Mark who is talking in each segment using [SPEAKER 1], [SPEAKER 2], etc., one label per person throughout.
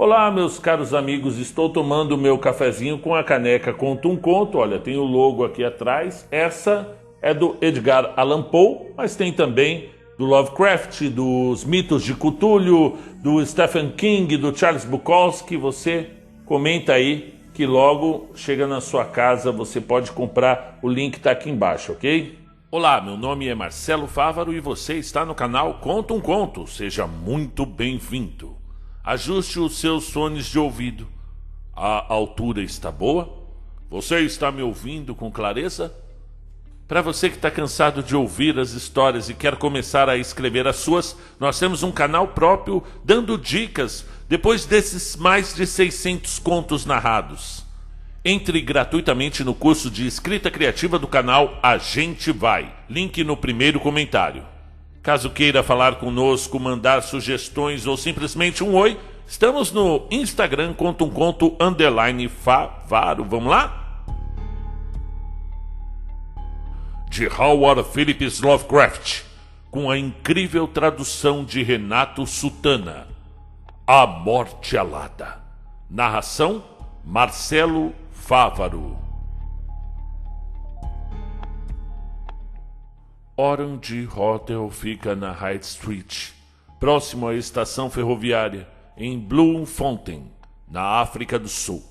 [SPEAKER 1] Olá, meus caros amigos, estou tomando meu cafezinho com a caneca Conta um Conto. Olha, tem o logo aqui atrás. Essa é do Edgar Allan Poe, mas tem também do Lovecraft, dos mitos de Cthulhu, do Stephen King, do Charles Bukowski. Você comenta aí que logo chega na sua casa, você pode comprar, o link está aqui embaixo, ok? Olá, meu nome é Marcelo Fávaro e você está no canal Conta um Conto. Seja muito bem-vindo. Ajuste os seus fones de ouvido. A altura está boa? Você está me ouvindo com clareza? Para você que está cansado de ouvir as histórias e quer começar a escrever as suas, nós temos um canal próprio dando dicas depois desses mais de 600 contos narrados. Entre gratuitamente no curso de escrita criativa do canal A Gente Vai. Link no primeiro comentário. Caso queira falar conosco, mandar sugestões ou simplesmente um oi, estamos no Instagram Conta um Conto _Favaro. Vamos lá? De Howard Phillips Lovecraft, com a incrível tradução de Renato Sutana. A Morte Alada. Narração Marcelo Fávaro. Orange Hotel fica na High Street, próximo à estação ferroviária, em Bloemfontein, na África do Sul.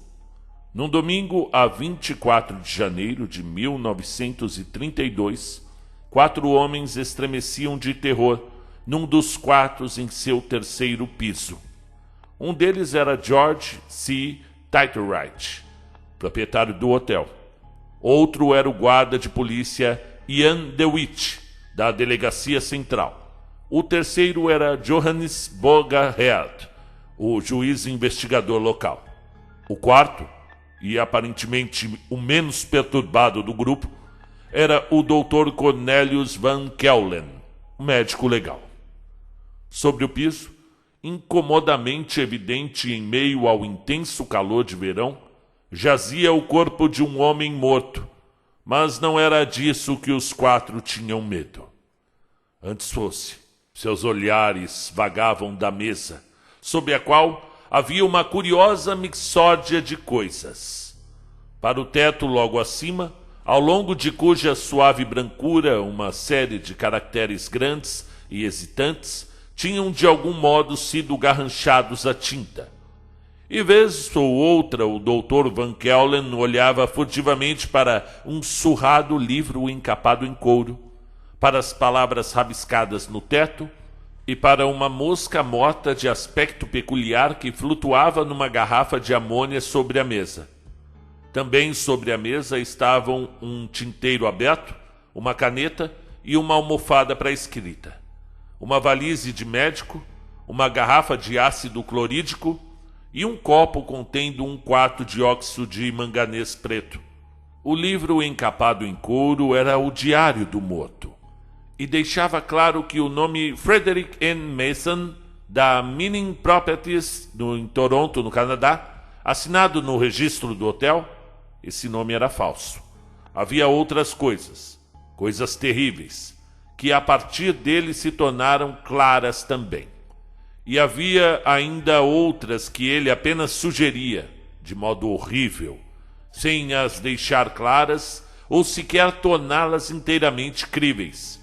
[SPEAKER 1] Num domingo, a 24 de janeiro de 1932, 4 homens estremeciam de terror num dos quartos em seu terceiro piso. Um deles era George C. Titeright, proprietário do hotel. Outro era o guarda de polícia Ian DeWitt, da Delegacia Central. O terceiro era Johannes Bogaert, o juiz investigador local. O quarto, e aparentemente o menos perturbado do grupo, era o Dr. Cornelius Van Keulen, médico legal. Sobre o piso, incomodamente evidente em meio ao intenso calor de verão, jazia o corpo de um homem morto, mas não era disso que os 4 tinham medo. Antes fosse, seus olhares vagavam da mesa, sob a qual havia uma curiosa mixórdia de coisas. Para o teto logo acima, ao longo de cuja suave brancura uma série de caracteres grandes e hesitantes tinham de algum modo sido garranchados a tinta. E vez ou outra o Dr. Van Keulen olhava furtivamente para um surrado livro encapado em couro, para as palavras rabiscadas no teto e para uma mosca morta de aspecto peculiar que flutuava numa garrafa de amônia sobre a mesa. Também sobre a mesa estavam um tinteiro aberto, uma caneta e uma almofada para escrita, uma valise de médico, uma garrafa de ácido clorídrico e um copo contendo 1/4 de óxido de manganês preto. O livro encapado em couro era o Diário do Morto e deixava claro que o nome Frederick N. Mason, da Mining Properties, em Toronto, no Canadá, assinado no registro do hotel, esse nome era falso. Havia outras coisas terríveis, que a partir dele se tornaram claras também. E havia ainda outras que ele apenas sugeria, de modo horrível, sem as deixar claras ou sequer torná-las inteiramente críveis.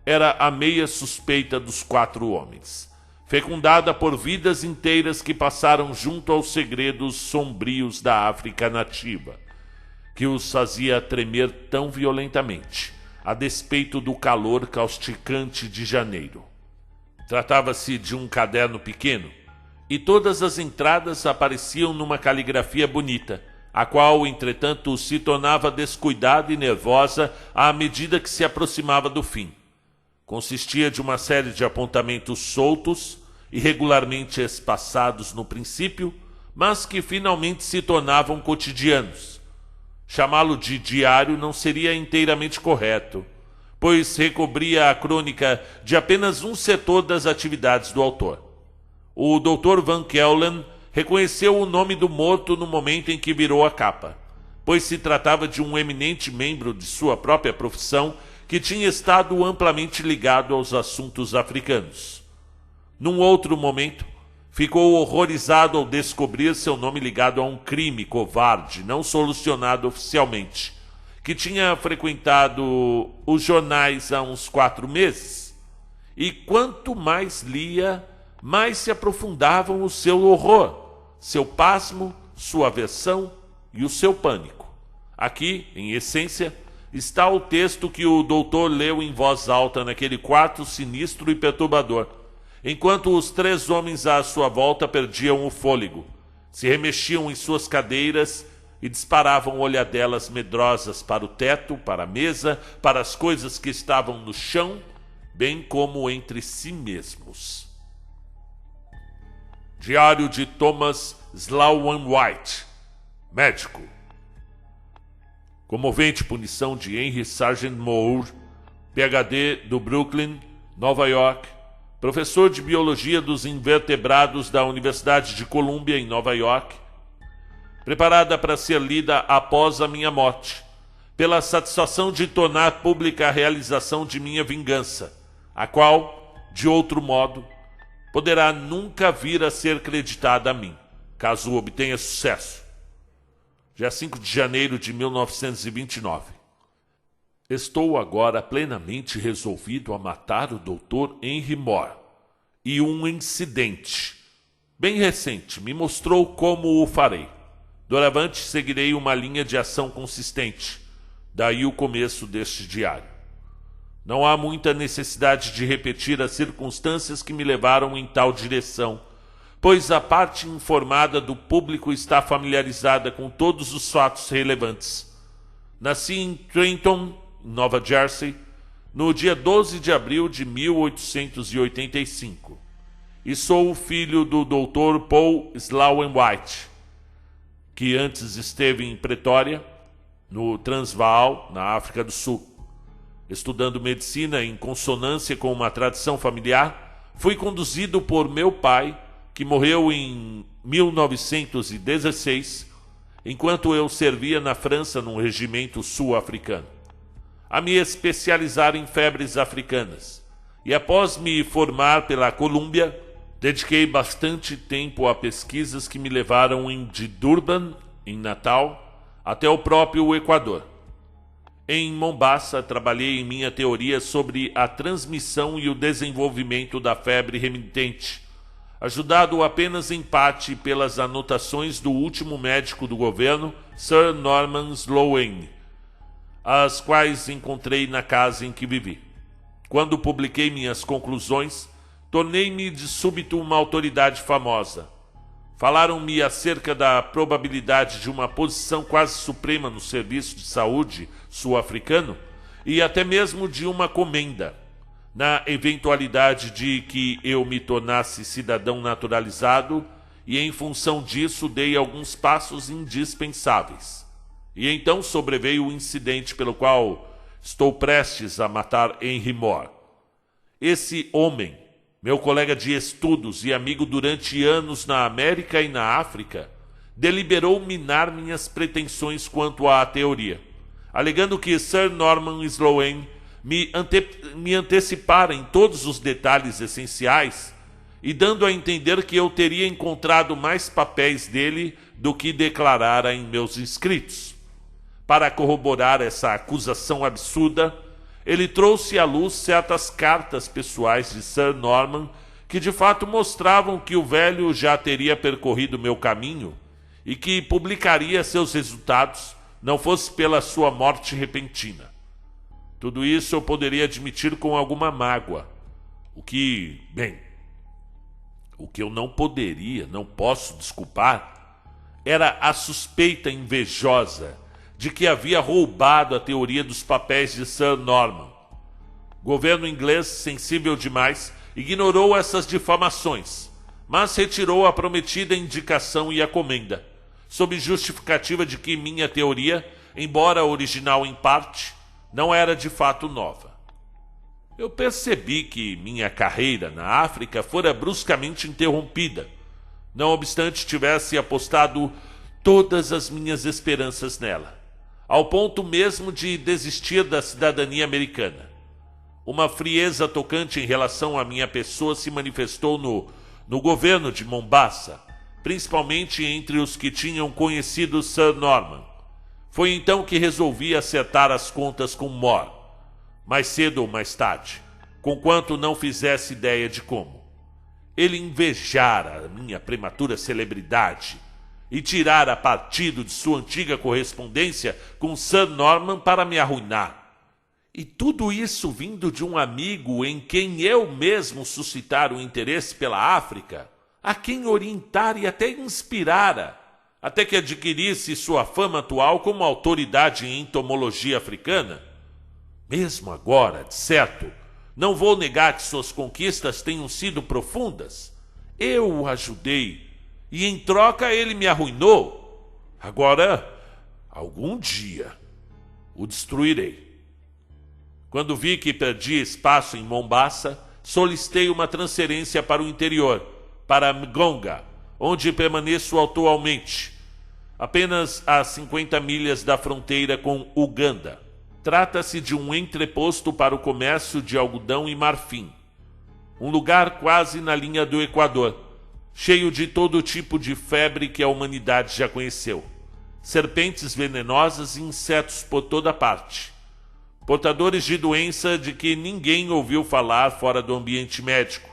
[SPEAKER 1] Era a meia suspeita dos 4 homens, fecundada por vidas inteiras que passaram junto aos segredos sombrios da África nativa, que os fazia tremer tão violentamente, a despeito do calor causticante de janeiro. Tratava-se de um caderno pequeno, e todas as entradas apareciam numa caligrafia bonita, a qual, entretanto, se tornava descuidada e nervosa à medida que se aproximava do fim. Consistia de uma série de apontamentos soltos, irregularmente espaçados no princípio, mas que finalmente se tornavam cotidianos. Chamá-lo de diário não seria inteiramente correto, pois recobria a crônica de apenas um setor das atividades do autor. O Dr. Van Keulen reconheceu o nome do morto no momento em que virou a capa, pois se tratava de um eminente membro de sua própria profissão que tinha estado amplamente ligado aos assuntos africanos. Num outro momento, ficou horrorizado ao descobrir seu nome ligado a um crime covarde, não solucionado oficialmente, que tinha frequentado os jornais há uns 4 meses. E quanto mais lia, mais se aprofundavam o seu horror, seu pasmo, sua aversão e o seu pânico. Aqui, em essência, está o texto que o doutor leu em voz alta naquele quarto sinistro e perturbador, enquanto os 3 homens à sua volta perdiam o fôlego, se remexiam em suas cadeiras e disparavam olhadelas medrosas para o teto, para a mesa, para as coisas que estavam no chão, bem como entre si mesmos. Diário de Thomas Sloan White, médico. Comovente punição de Henry Sargent Moore, PhD do Brooklyn, Nova York, professor de Biologia dos Invertebrados da Universidade de Columbia, em Nova York, preparada para ser lida após a minha morte, pela satisfação de tornar pública a realização de minha vingança, a qual, de outro modo, poderá nunca vir a ser creditada a mim, caso obtenha sucesso. Dia 5 de janeiro de 1929. Estou agora plenamente resolvido a matar o Dr. Henry Moore, e um incidente, bem recente, me mostrou como o farei. Doravante seguirei uma linha de ação consistente, daí o começo deste diário. Não há muita necessidade de repetir as circunstâncias que me levaram em tal direção, pois a parte informada do público está familiarizada com todos os fatos relevantes. Nasci em Trenton, Nova Jersey, no dia 12 de abril de 1885, e sou o filho do Dr. Paul Sloan White, que antes esteve em Pretória, no Transvaal, na África do Sul. Estudando medicina em consonância com uma tradição familiar, fui conduzido por meu pai, que morreu em 1916, enquanto eu servia na França num regimento sul-africano, a me especializar em febres africanas, e após me formar pela Colômbia, dediquei bastante tempo a pesquisas que me levaram de Durban, em Natal, até o próprio Equador. Em Mombasa, trabalhei em minha teoria sobre a transmissão e o desenvolvimento da febre remitente, ajudado apenas em parte pelas anotações do último médico do governo, Sir Norman Sloane, as quais encontrei na casa em que vivi. Quando publiquei minhas conclusões, tornei-me de súbito uma autoridade famosa. Falaram-me acerca da probabilidade de uma posição quase suprema no serviço de saúde sul-africano e até mesmo de uma comenda, na eventualidade de que eu me tornasse cidadão naturalizado, e em função disso dei alguns passos indispensáveis. E então sobreveio o incidente pelo qual estou prestes a matar Henry Moore. Esse homem, meu colega de estudos e amigo durante anos na América e na África, deliberou minar minhas pretensões quanto à teoria, alegando que Sir Norman Sloane me antecipara em todos os detalhes essenciais e dando a entender que eu teria encontrado mais papéis dele do que declarara em meus escritos. Para corroborar essa acusação absurda, ele trouxe à luz certas cartas pessoais de Sir Norman que de fato mostravam que o velho já teria percorrido meu caminho e que publicaria seus resultados, não fosse pela sua morte repentina. Tudo isso eu poderia admitir com alguma mágoa, o que eu não posso desculpar, era a suspeita invejosa de que havia roubado a teoria dos papéis de Sir Norman. O governo inglês, sensível demais, ignorou essas difamações, mas retirou a prometida indicação e a comenda, sob justificativa de que minha teoria, embora original em parte, não era de fato nova. Eu percebi que minha carreira na África fora bruscamente interrompida, não obstante tivesse apostado todas as minhas esperanças nela, ao ponto mesmo de desistir da cidadania americana. Uma frieza tocante em relação à minha pessoa se manifestou no no governo de Mombasa, principalmente entre os que tinham conhecido Sir Norman. Foi então que resolvi acertar as contas com More, mais cedo ou mais tarde, conquanto não fizesse ideia de como. Ele invejara a minha prematura celebridade e tirara partido de sua antiga correspondência com Sir Norman para me arruinar. E tudo isso vindo de um amigo em quem eu mesmo suscitara o interesse pela África, a quem orientara e até inspirara, até que adquirisse sua fama atual como autoridade em entomologia africana. Mesmo agora, de certo, não vou negar que suas conquistas tenham sido profundas. Eu o ajudei e em troca ele me arruinou. Agora, algum dia, o destruirei. Quando vi que perdia espaço em Mombasa, solicitei uma transferência para o interior, para Mgonga, onde permaneço atualmente, apenas a 50 milhas da fronteira com Uganda. Trata-se de um entreposto para o comércio de algodão e marfim, um lugar quase na linha do Equador, cheio de todo tipo de febre que a humanidade já conheceu, serpentes venenosas e insetos por toda parte, portadores de doença de que ninguém ouviu falar fora do ambiente médico.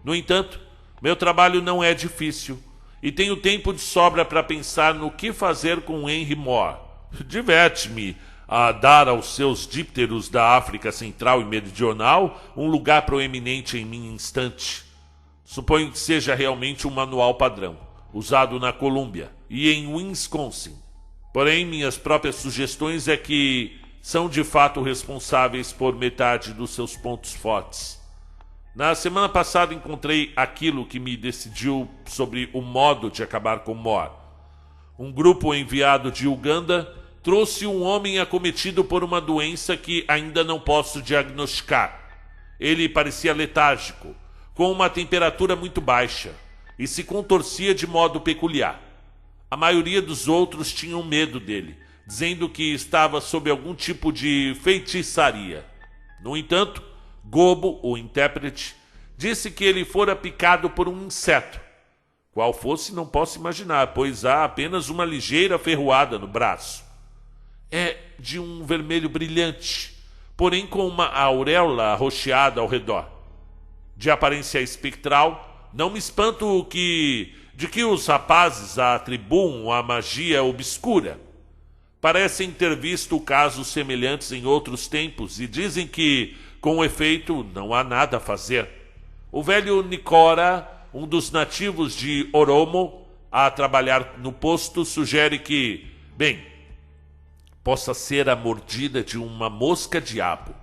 [SPEAKER 1] No entanto, meu trabalho não é difícil e tenho tempo de sobra para pensar no que fazer com Henry More. Diverte-me a dar aos seus dípteros da África Central e Meridional um lugar proeminente em minha instante. Suponho que seja realmente um manual padrão, usado na Colômbia e em Wisconsin. Porém, minhas próprias sugestões é que são de fato responsáveis por metade dos seus pontos fortes. Na semana passada encontrei aquilo que me decidiu sobre o modo de acabar com More. Um grupo enviado de Uganda trouxe um homem acometido por uma doença que ainda não posso diagnosticar. Ele parecia letárgico, com uma temperatura muito baixa, e se contorcia de modo peculiar. A maioria dos outros tinham medo dele, dizendo que estava sob algum tipo de feitiçaria. No entanto, Gobo, o intérprete, disse que ele fora picado por um inseto. Qual fosse, não posso imaginar, pois há apenas uma ligeira ferroada no braço. É de um vermelho brilhante, porém com uma auréola arroxeada ao redor. De aparência espectral, não me espanto de que os rapazes a atribuam à magia obscura. Parecem ter visto casos semelhantes em outros tempos e dizem que, com efeito, não há nada a fazer. O velho Nicora, um dos nativos de Oromo, a trabalhar no posto, sugere que, possa ser a mordida de uma mosca-diabo,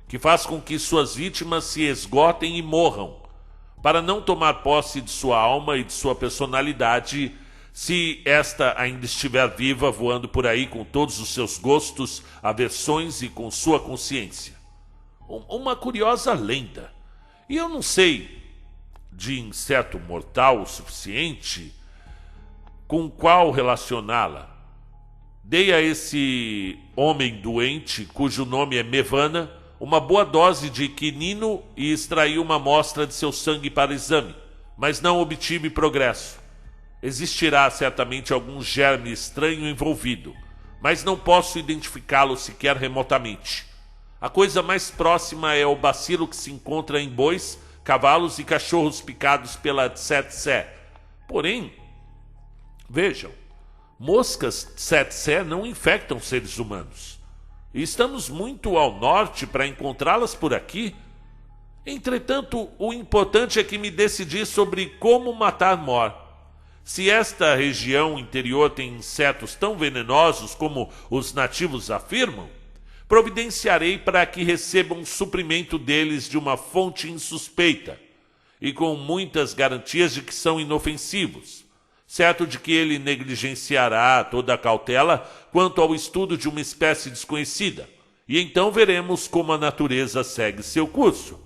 [SPEAKER 1] que faz com que suas vítimas se esgotem e morram, para não tomar posse de sua alma e de sua personalidade, se esta ainda estiver viva, voando por aí com todos os seus gostos, aversões e com sua consciência. Uma curiosa lenda. E eu não sei de inseto mortal o suficiente com qual relacioná-la. Dei a esse homem doente, cujo nome é Mevana, uma boa dose de quinino e extraí uma amostra de seu sangue para exame, mas não obtive progresso. Existirá certamente algum germe estranho envolvido, mas não posso identificá-lo sequer remotamente. A coisa mais próxima é o bacilo que se encontra em bois, cavalos e cachorros picados pela tsetse. Porém, vejam, moscas tsetse não infectam seres humanos. E estamos muito ao norte para encontrá-las por aqui. Entretanto, o importante é que me decidi sobre como matar More. Se esta região interior tem insetos tão venenosos como os nativos afirmam, providenciarei para que recebam um suprimento deles de uma fonte insuspeita e com muitas garantias de que são inofensivos, certo de que ele negligenciará toda a cautela quanto ao estudo de uma espécie desconhecida, e então veremos como a natureza segue seu curso.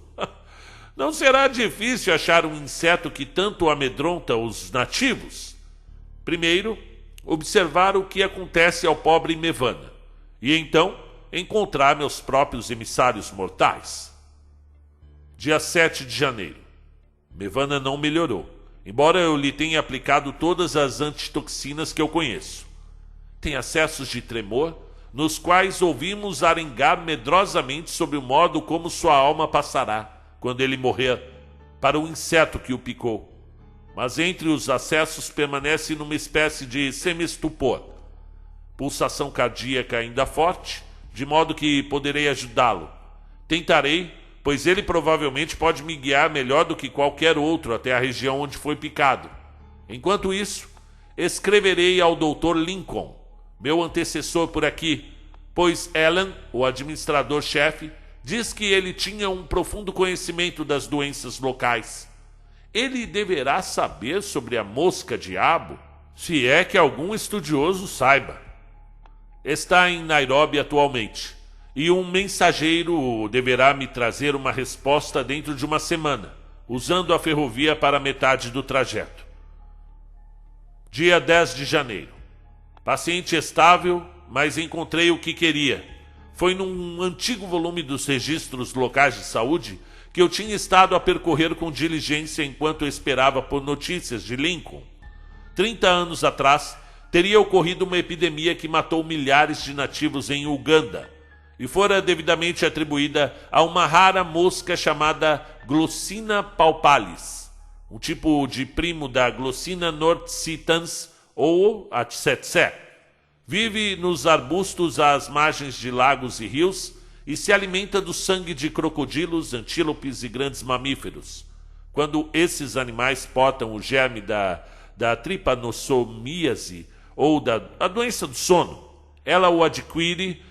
[SPEAKER 1] Não será difícil achar um inseto que tanto amedronta os nativos. Primeiro, observar o que acontece ao pobre Mevana, e então encontrar meus próprios emissários mortais. Dia 7 de janeiro. Mevana não melhorou, embora eu lhe tenha aplicado todas as antitoxinas que eu conheço. Tem acessos de tremor, nos quais ouvimos arengar medrosamente sobre o modo como sua alma passará, quando ele morrer, para o inseto que o picou. Mas entre os acessos permanece numa espécie de semi-estupor. Pulsação cardíaca ainda forte, de modo que poderei ajudá-lo. Tentarei, pois ele provavelmente pode me guiar melhor do que qualquer outro até a região onde foi picado. Enquanto isso, escreverei ao Dr. Lincoln, meu antecessor por aqui, pois Allen, o administrador-chefe, diz que ele tinha um profundo conhecimento das doenças locais. Ele deverá saber sobre a mosca-diabo, se é que algum estudioso saiba. Está em Nairobi atualmente, e um mensageiro deverá me trazer uma resposta dentro de uma semana, usando a ferrovia para metade do trajeto. Dia 10 de janeiro. Paciente estável, mas encontrei o que queria. Foi num antigo volume dos registros locais de saúde que eu tinha estado a percorrer com diligência enquanto eu esperava por notícias de Lincoln. 30 anos atrás, teria ocorrido uma epidemia que matou milhares de nativos em Uganda e fora devidamente atribuída a uma rara mosca chamada Glossina paupalis, um tipo de primo da Glossina nordcitans ou a tsetse. Vive nos arbustos às margens de lagos e rios e se alimenta do sangue de crocodilos, antílopes e grandes mamíferos. Quando esses animais portam o germe da trypanossomiase ou a doença do sono, ela o adquire,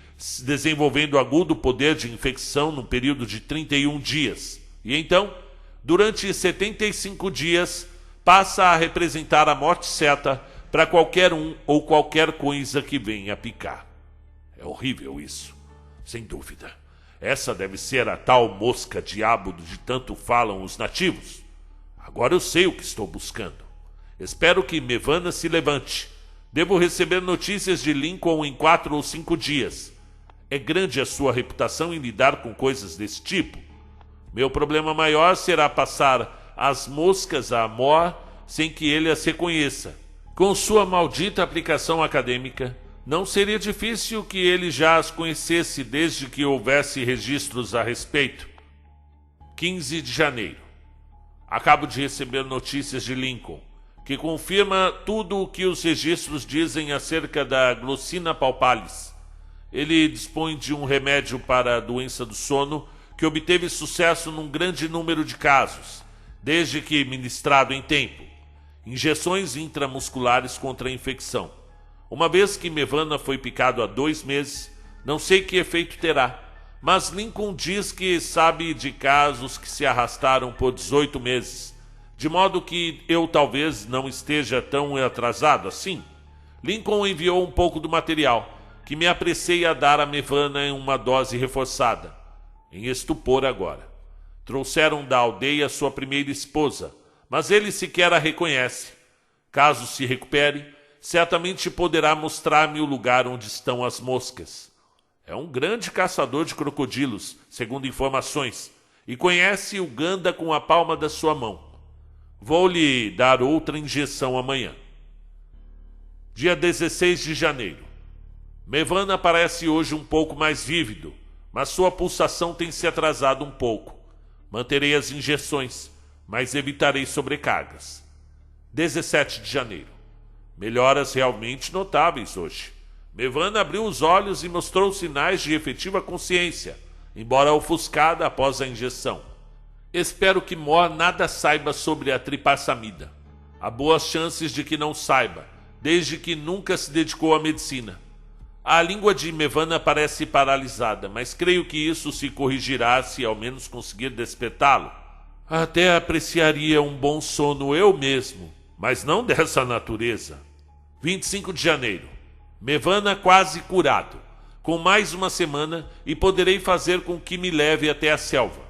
[SPEAKER 1] desenvolvendo agudo poder de infecção num período de 31 dias. E então, durante 75 dias, passa a representar a morte certa para qualquer um ou qualquer coisa que venha a picar. É horrível isso, sem dúvida. Essa deve ser a tal mosca-diabo de tanto falam os nativos. Agora eu sei o que estou buscando. Espero que Mevana se levante. Devo receber notícias de Lincoln em 4 ou 5 dias. É grande a sua reputação em lidar com coisas desse tipo. Meu problema maior será passar as moscas a Amor sem que ele as reconheça. Com sua maldita aplicação acadêmica, não seria difícil que ele já as conhecesse desde que houvesse registros a respeito. 15 de janeiro. Acabo de receber notícias de Lincoln, que confirma tudo o que os registros dizem acerca da Glossina paupalis. Ele dispõe de um remédio para a doença do sono que obteve sucesso num grande número de casos, desde que ministrado em tempo. Injeções intramusculares contra a infecção. Uma vez que Mevana foi picado há 2 meses, não sei que efeito terá, mas Lincoln diz que sabe de casos que se arrastaram por 18 meses, de modo que eu talvez não esteja tão atrasado assim. Lincoln enviou um pouco do material, que me apressei a dar a Mevana em uma dose reforçada, em estupor agora. Trouxeram da aldeia sua primeira esposa, mas ele sequer a reconhece. Caso se recupere, certamente poderá mostrar-me o lugar onde estão as moscas. É um grande caçador de crocodilos, segundo informações, e conhece Uganda com a palma da sua mão. Vou lhe dar outra injeção amanhã. Dia 16 de janeiro. Mevana parece hoje um pouco mais vívido, mas sua pulsação tem se atrasado um pouco. Manterei as injeções, mas evitarei sobrecargas. 17 de janeiro. Melhoras realmente notáveis hoje. Mevana abriu os olhos e mostrou sinais de efetiva consciência, embora ofuscada após a injeção. Espero que Mor nada saiba sobre a tripassamida. Há boas chances de que não saiba, desde que nunca se dedicou à medicina. A língua de Mevana parece paralisada, mas creio que isso se corrigirá se ao menos conseguir despertá-lo. Até apreciaria um bom sono eu mesmo, mas não dessa natureza. 25 de janeiro. Mevana quase curado. Com mais uma semana e poderei fazer com que me leve até a selva.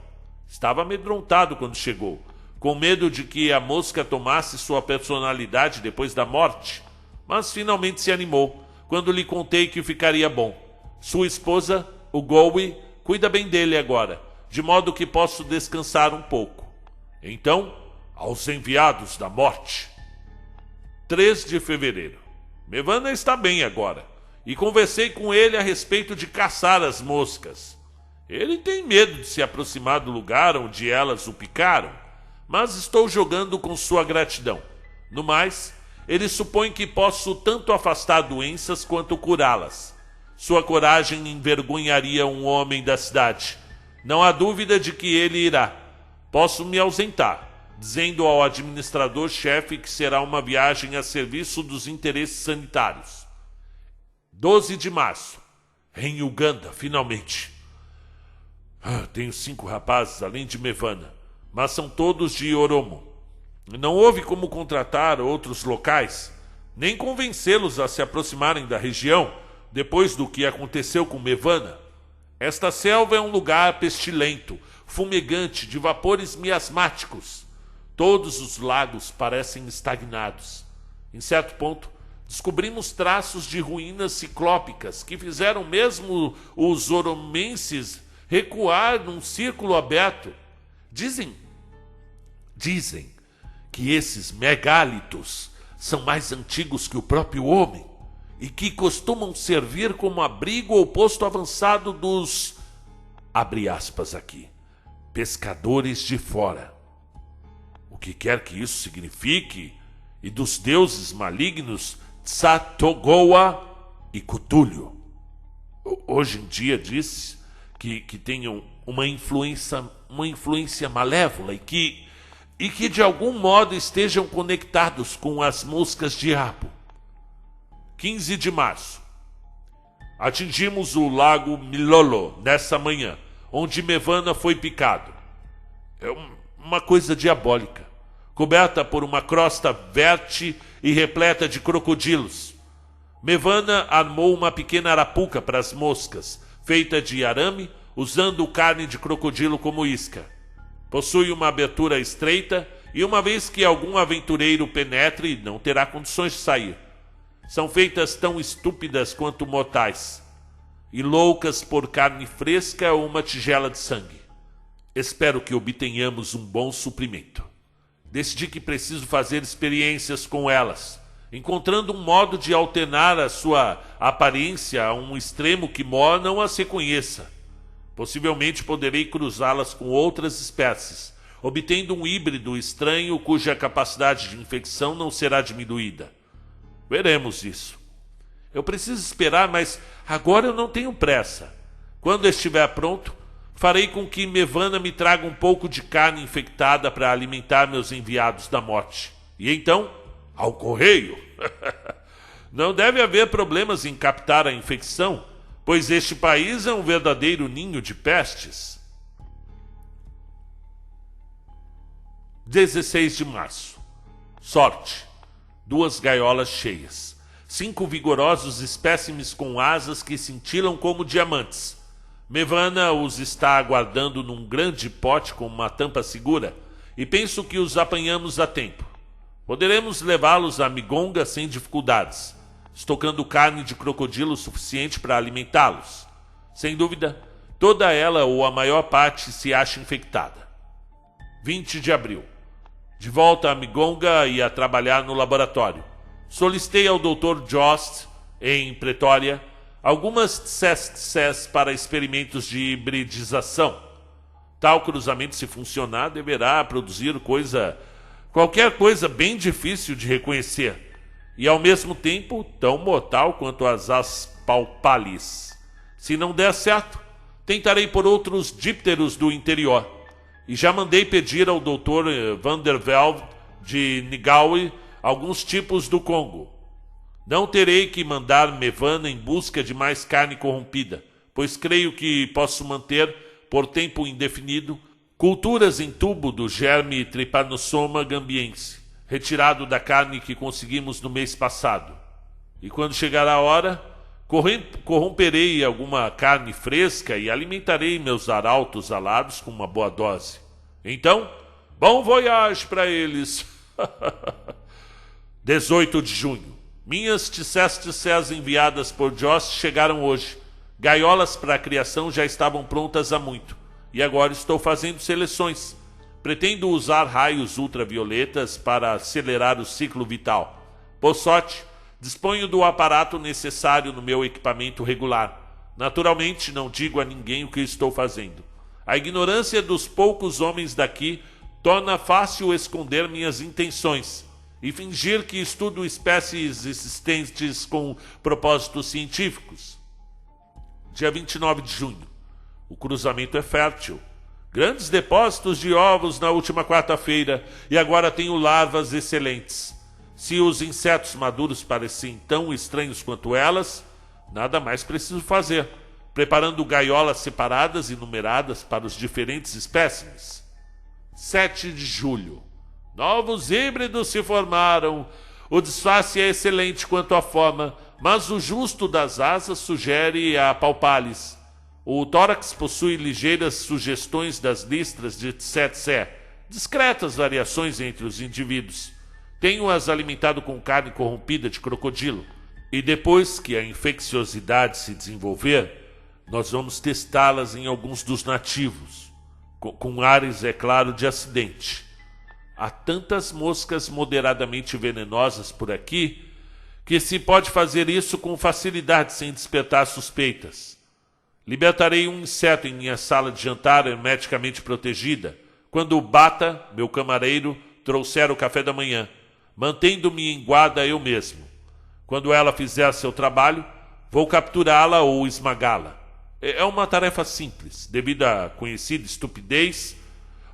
[SPEAKER 1] Estava amedrontado quando chegou, com medo de que a mosca tomasse sua personalidade depois da morte, mas finalmente se animou quando lhe contei que ficaria bom. Sua esposa, o Gowie, cuida bem dele agora, de modo que posso descansar um pouco. Então, aos enviados da morte. 3 de fevereiro. Mevana está bem agora, e conversei com ele a respeito de caçar as moscas. Ele tem medo de se aproximar do lugar onde elas o picaram, mas estou jogando com sua gratidão. No mais, ele supõe que posso tanto afastar doenças quanto curá-las. Sua coragem envergonharia um homem da cidade. Não há dúvida de que ele irá. Posso me ausentar, dizendo ao administrador-chefe que será uma viagem a serviço dos interesses sanitários. 12 de março. Em Uganda, finalmente. Tenho 5 rapazes, além de Mevana, mas são todos de Oromo. Não houve como contratar outros locais, nem convencê-los a se aproximarem da região, depois do que aconteceu com Mevana. Esta selva é um lugar pestilento, fumegante, de vapores miasmáticos. Todos os lagos parecem estagnados. Em certo ponto, descobrimos traços de ruínas ciclópicas que fizeram mesmo os oromenses recuar num círculo aberto. Dizem que esses megálitos são mais antigos que o próprio homem e que costumam servir como abrigo ou posto avançado dos, abre aspas aqui, pescadores de fora. O que quer que isso signifique, e dos deuses malignos Tsatogoa e Cthulhu. Hoje em dia diz que tenham uma influência malévola e que de algum modo estejam conectados com as moscas diabo. 15 de março. Atingimos o lago Milolo nessa manhã, onde Mevana foi picado. É uma coisa diabólica, coberta por uma crosta verte e repleta de crocodilos. Mevana armou uma pequena arapuca para as moscas, feita de arame, usando carne de crocodilo como isca. Possui uma abertura estreita e uma vez que algum aventureiro penetre, não terá condições de sair. São feitas tão estúpidas quanto mortais, e loucas por carne fresca ou uma tigela de sangue. Espero que obtenhamos um bom suprimento. Decidi que preciso fazer experiências com elas, encontrando um modo de alternar a sua aparência a um extremo que Mó não as reconheça. Possivelmente poderei cruzá-las com outras espécies, obtendo um híbrido estranho cuja capacidade de infecção não será diminuída. Veremos isso. Eu preciso esperar, mas agora eu não tenho pressa. Quando estiver pronto, farei com que Mevana me traga um pouco de carne infectada para alimentar meus enviados da morte. E então, ao correio. Não deve haver problemas em captar a infecção, pois este país é um verdadeiro ninho de pestes. 16 de março. Sorte. 2 gaiolas cheias. 5 vigorosos espécimes com asas que cintilam como diamantes. Mevana os está aguardando num grande pote com uma tampa segura e penso que os apanhamos a tempo. Poderemos levá-los a Migonga sem dificuldades, estocando carne de crocodilo suficiente para alimentá-los. Sem dúvida, toda ela ou a maior parte se acha infectada. 20 de abril. De volta a Migonga e a trabalhar no laboratório. Solicitei ao Dr. Jost, em Pretória, algumas TSS para experimentos de hibridização. Tal cruzamento, se funcionar, deverá produzir qualquer coisa bem difícil de reconhecer, e ao mesmo tempo tão mortal quanto as aspalpalis. Se não der certo, tentarei por outros dípteros do interior, e já mandei pedir ao Dr. Van der Velde de Nigawi alguns tipos do Congo. Não terei que mandar Mevana em busca de mais carne corrompida, pois creio que posso manter, por tempo indefinido, culturas em tubo do germe Trypanosoma gambiense, retirado da carne que conseguimos no mês passado. E quando chegar a hora, corromperei alguma carne fresca e alimentarei meus arautos alados com uma boa dose. Então, bom voyage para eles! 18 de junho. Minhas TSS enviadas por Jost chegaram hoje. Gaiolas para a criação já estavam prontas há muito, e agora estou fazendo seleções. Pretendo usar raios ultravioletas para acelerar o ciclo vital. Por sorte, disponho do aparato necessário no meu equipamento regular. Naturalmente, não digo a ninguém o que estou fazendo. A ignorância dos poucos homens daqui torna fácil esconder minhas intenções e fingir que estudo espécies existentes com propósitos científicos. Dia 29 de junho. O cruzamento é fértil. Grandes depósitos de ovos na última quarta-feira e agora tenho larvas excelentes. Se os insetos maduros parecem tão estranhos quanto elas, nada mais preciso fazer, preparando gaiolas separadas e numeradas para os diferentes espécimes. 7 de julho. Novos híbridos se formaram. O disfarce é excelente quanto à forma, mas o justo das asas sugere a palpalis. O tórax possui ligeiras sugestões das listras de tsetse, discretas variações entre os indivíduos. Tenho-as alimentado com carne corrompida de crocodilo. E depois que a infecciosidade se desenvolver, nós vamos testá-las em alguns dos nativos, com ares, é claro, de acidente. Há tantas moscas moderadamente venenosas por aqui que se pode fazer isso com facilidade sem despertar suspeitas. Libertarei um inseto em minha sala de jantar hermeticamente protegida quando o Bata, meu camareiro, trouxer o café da manhã, mantendo-me em guarda eu mesmo. Quando ela fizer seu trabalho, vou capturá-la ou esmagá-la. É uma tarefa simples, devido à conhecida estupidez,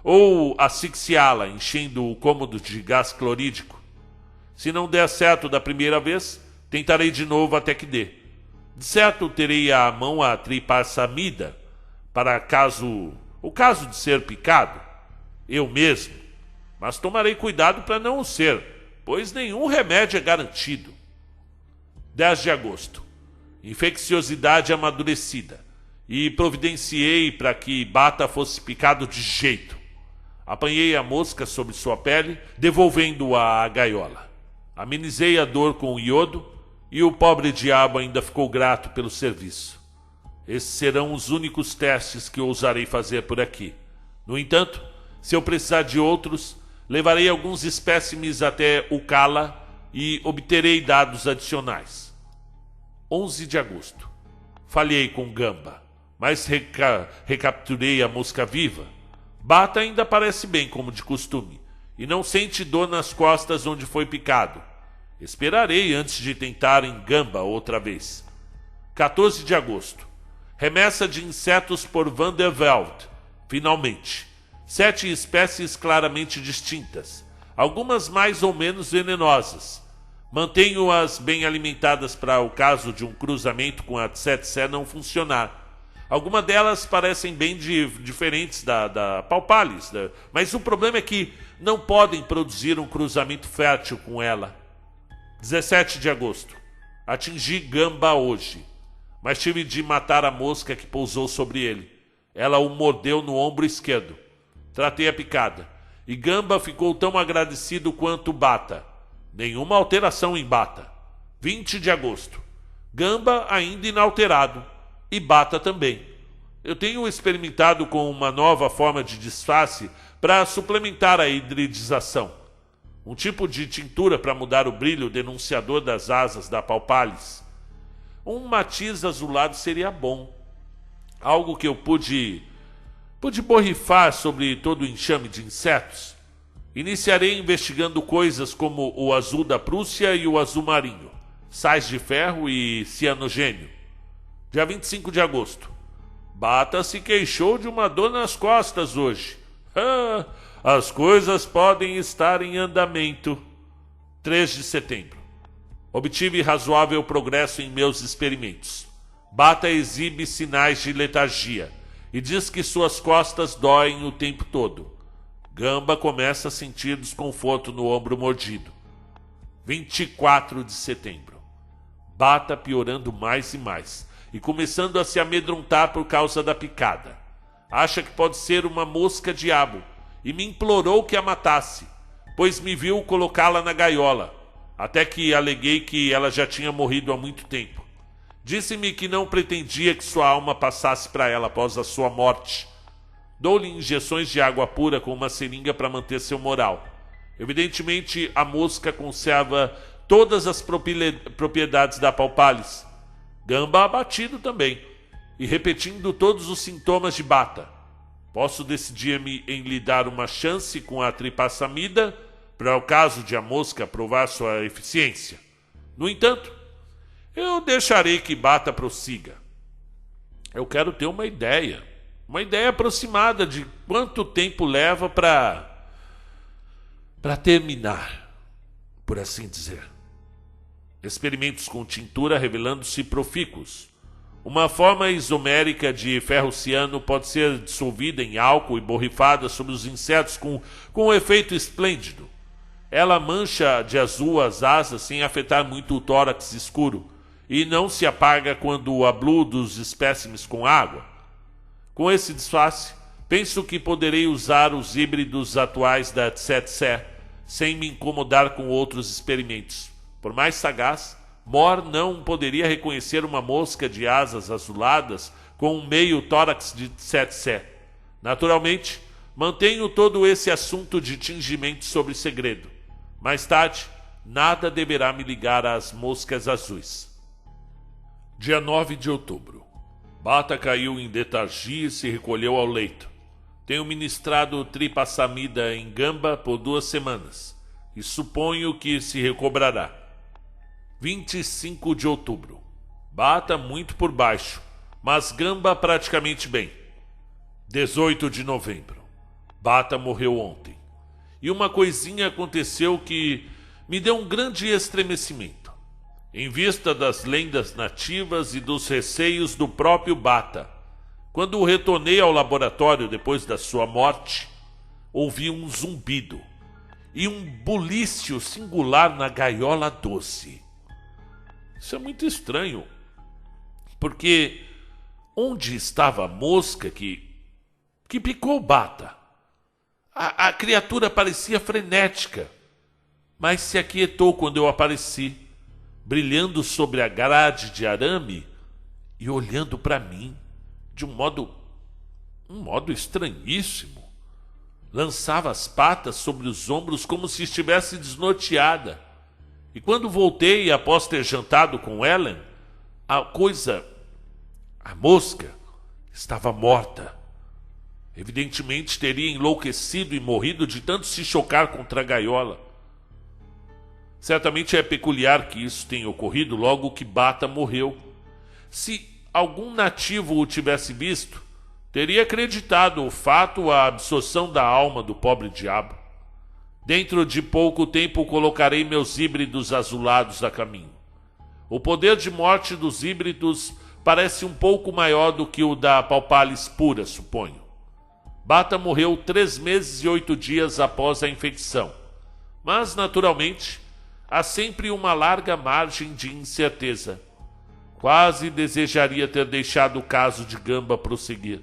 [SPEAKER 1] ou asfixiá-la, enchendo o cômodo de gás clorídrico. Se não der certo da primeira vez, tentarei de novo até que dê. De certo, terei à mão a tripassamida, para o caso de ser picado, eu mesmo. Mas tomarei cuidado para não o ser, pois nenhum remédio é garantido. 10 de agosto. Infecciosidade amadurecida. E providenciei para que Bata fosse picado de jeito. Apanhei a mosca sobre sua pele, devolvendo-a à gaiola. Amenizei a dor com o iodo e o pobre diabo ainda ficou grato pelo serviço. Esses serão os únicos testes que ousarei fazer por aqui. No entanto, se eu precisar de outros, levarei alguns espécimes até Ukala e obterei dados adicionais. 11 de agosto. Falhei com Gamba, mas recapturei a mosca viva. Bata ainda parece bem, como de costume, e não sente dor nas costas onde foi picado. Esperarei antes de tentar em Gamba outra vez. 14 de agosto. Remessa de insetos por Van der Velde. Finalmente. 7 espécies claramente distintas, algumas mais ou menos venenosas. Mantenho-as bem alimentadas para o caso de um cruzamento com a tsetse não funcionar. Algumas delas parecem bem diferentes da palpalis, mas o problema é que não podem produzir um cruzamento fértil com ela. 17 de agosto. Atingi Gamba hoje, mas tive de matar a mosca que pousou sobre ele. Ela o mordeu no ombro esquerdo. Tratei a picada, e Gamba ficou tão agradecido quanto Bata. Nenhuma alteração em Bata. 20 de agosto. Gamba ainda inalterado, e Bata também. Eu tenho experimentado com uma nova forma de disfarce para suplementar a hibridização. Um tipo de tintura para mudar o brilho denunciador das asas da palpalis. Um matiz azulado seria bom. Algo que eu pude borrifar sobre todo o enxame de insetos. Iniciarei investigando coisas como o azul da Prússia e o azul marinho, sais de ferro e cianogênio. Dia 25 de agosto. Bata se queixou de uma dor nas costas hoje. As coisas podem estar em andamento. 3 de setembro. Obtive razoável progresso em meus experimentos. Bata exibe sinais de letargia e diz que suas costas doem o tempo todo. Gamba começa a sentir desconforto no ombro mordido. 24 de setembro. Bata piorando mais e mais e começando a se amedrontar por causa da picada. Acha que pode ser uma mosca-diabo e me implorou que a matasse, pois me viu colocá-la na gaiola, até que aleguei que ela já tinha morrido há muito tempo. Disse-me que não pretendia que sua alma passasse para ela após a sua morte. Dou-lhe injeções de água pura com uma seringa para manter seu moral. Evidentemente, a mosca conserva todas as propriedades da Palpalis. Gamba abatido também, e repetindo todos os sintomas de Bata. Posso decidir-me em lhe dar uma chance com a tripassamida, para o caso de a mosca provar sua eficiência. No entanto, eu deixarei que Bata prossiga. Eu quero ter uma ideia aproximada de quanto tempo leva para terminar, por assim dizer. Experimentos com tintura revelando-se profícuos. Uma forma isomérica de ferro-ciano pode ser dissolvida em álcool e borrifada sobre os insetos com um efeito esplêndido. Ela mancha de azul as asas sem afetar muito o tórax escuro e não se apaga quando ablue dos espécimes com água. Com esse disfarce, penso que poderei usar os híbridos atuais da Tsetse sem me incomodar com outros experimentos. Por mais sagaz, Mor não poderia reconhecer uma mosca de asas azuladas com um meio tórax de Tsetse. Naturalmente, mantenho todo esse assunto de tingimento sobre segredo. Mais tarde, nada deverá me ligar às moscas azuis. Dia 9 de outubro. Bata caiu em letargia e se recolheu ao leito. Tenho ministrado tripassamida em Gamba por 2 semanas e suponho que se recobrará. 25 de outubro. Bata muito por baixo, mas Gamba praticamente bem. 18 de novembro. Bata morreu ontem. E uma coisinha aconteceu que me deu um grande estremecimento. Em vista das lendas nativas e dos receios do próprio Bata, quando retornei ao laboratório depois da sua morte, ouvi um zumbido e um bulício singular na gaiola doce. Isso é muito estranho, porque onde estava a mosca que picou Bata? A criatura parecia frenética, mas se aquietou quando eu apareci, brilhando sobre a grade de arame e olhando para mim de um modo estranhíssimo. Lançava as patas sobre os ombros como se estivesse desnorteada. E quando voltei, após ter jantado com Ellen, a mosca, estava morta. Evidentemente teria enlouquecido e morrido de tanto se chocar contra a gaiola. Certamente é peculiar que isso tenha ocorrido logo que Bata morreu. Se algum nativo o tivesse visto, teria acreditado o fato à absorção da alma do pobre diabo. Dentro de pouco tempo colocarei meus híbridos azulados a caminho. O poder de morte dos híbridos parece um pouco maior do que o da Palpalis pura, suponho. Bata morreu 3 meses e 8 dias após a infecção, mas, naturalmente, há sempre uma larga margem de incerteza. Quase desejaria ter deixado o caso de Gamba prosseguir.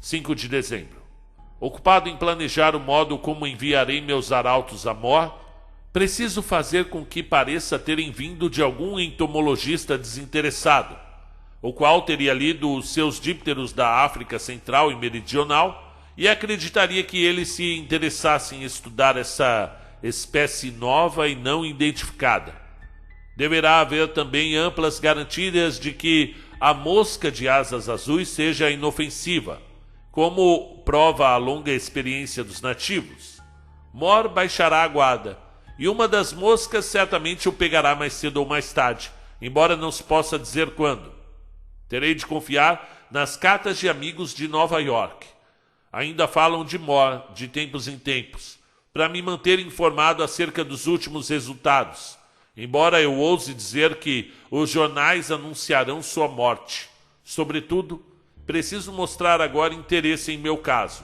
[SPEAKER 1] 5 de dezembro. Ocupado em planejar o modo como enviarei meus arautos a Mor, preciso fazer com que pareça terem vindo de algum entomologista desinteressado, o qual teria lido os seus dípteros da África Central e Meridional e acreditaria que ele se interessasse em estudar essa espécie nova e não identificada. Deverá haver também amplas garantias de que a mosca de asas azuis seja inofensiva, como prova a longa experiência dos nativos. Mor baixará a guarda, e uma das moscas certamente o pegará mais cedo ou mais tarde, embora não se possa dizer quando. Terei de confiar nas cartas de amigos de Nova York. Ainda falam de Mor de tempos em tempos, para me manter informado acerca dos últimos resultados, embora eu ouse dizer que os jornais anunciarão sua morte. Sobretudo, preciso mostrar agora interesse em meu caso.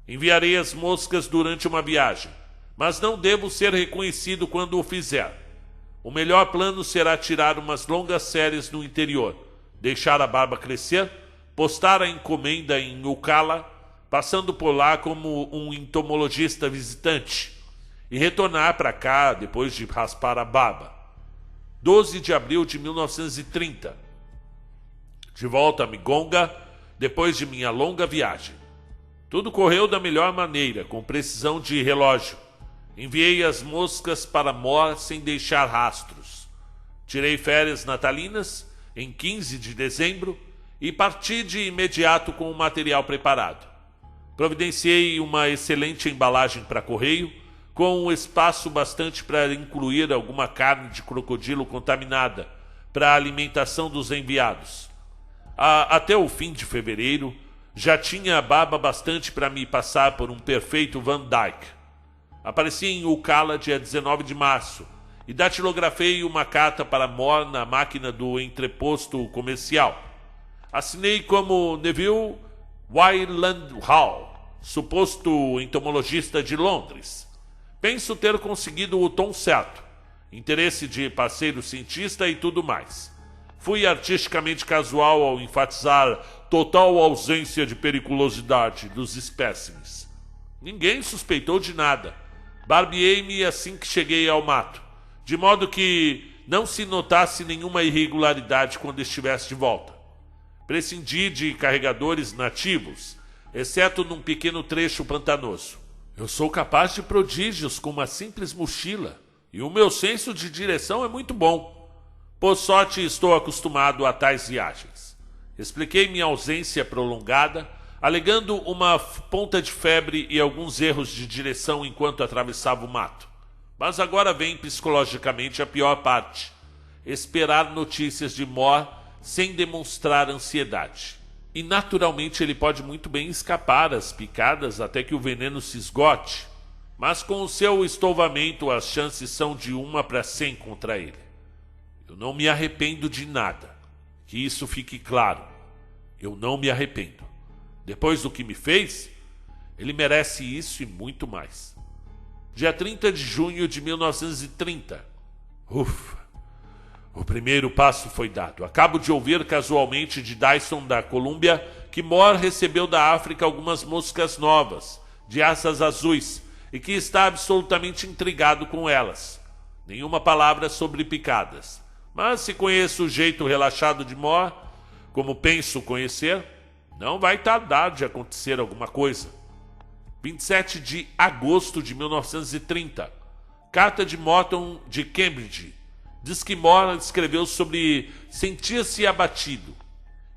[SPEAKER 1] Enviarei as moscas durante uma viagem, mas não devo ser reconhecido quando o fizer. O melhor plano será tirar umas longas férias no interior, deixar a barba crescer, postar a encomenda em Ucala, passando por lá como um entomologista visitante, e retornar para cá depois de raspar a barba. 12 de abril de 1930. De volta a Migonga, depois de minha longa viagem. Tudo correu da melhor maneira, com precisão de relógio. Enviei as moscas para Mor sem deixar rastros. Tirei férias natalinas em 15 de dezembro e parti de imediato com o material preparado. Providenciei uma excelente embalagem para correio, com um espaço bastante para incluir alguma carne de crocodilo contaminada para a alimentação dos enviados. Até o fim de fevereiro, já tinha baba bastante para me passar por um perfeito Van Dyke. Apareci em Ocala dia 19 de março e datilografei uma carta para Mor na máquina do entreposto comercial. Assinei como Neville Wyland Hall, suposto entomologista de Londres. Penso ter conseguido o tom certo, interesse de parceiro cientista e tudo mais. Fui artisticamente casual ao enfatizar total ausência de periculosidade dos espécimes. Ninguém suspeitou de nada. Barbeei-me assim que cheguei ao mato, de modo que não se notasse nenhuma irregularidade quando estivesse de volta. Prescindi de carregadores nativos, exceto num pequeno trecho pantanoso. Eu sou capaz de prodígios com uma simples mochila, e o meu senso de direção é muito bom. Por sorte, estou acostumado a tais viagens. Expliquei minha ausência prolongada, alegando uma ponta de febre e alguns erros de direção enquanto atravessava o mato. Mas agora vem psicologicamente a pior parte: esperar notícias de Mor sem demonstrar ansiedade. E naturalmente ele pode muito bem escapar às picadas até que o veneno se esgote, mas com o seu estouvamento as chances são de 1 para 100 contra ele. Eu não me arrependo de nada, que isso fique claro. Eu não me arrependo. Depois do que me fez, ele merece isso e muito mais. Dia 30 de junho de 1930. Ufa! O primeiro passo foi dado. Acabo de ouvir casualmente de Dyson da Colômbia que Mor recebeu da África algumas moscas novas, de asas azuis, e que está absolutamente intrigado com elas. Nenhuma palavra sobre picadas. Mas se conheço o jeito relaxado de Mor, como penso conhecer, não vai tardar de acontecer alguma coisa. 27 de agosto de 1930. Carta de Morton de Cambridge. Diz que Mor escreveu sobre sentir-se abatido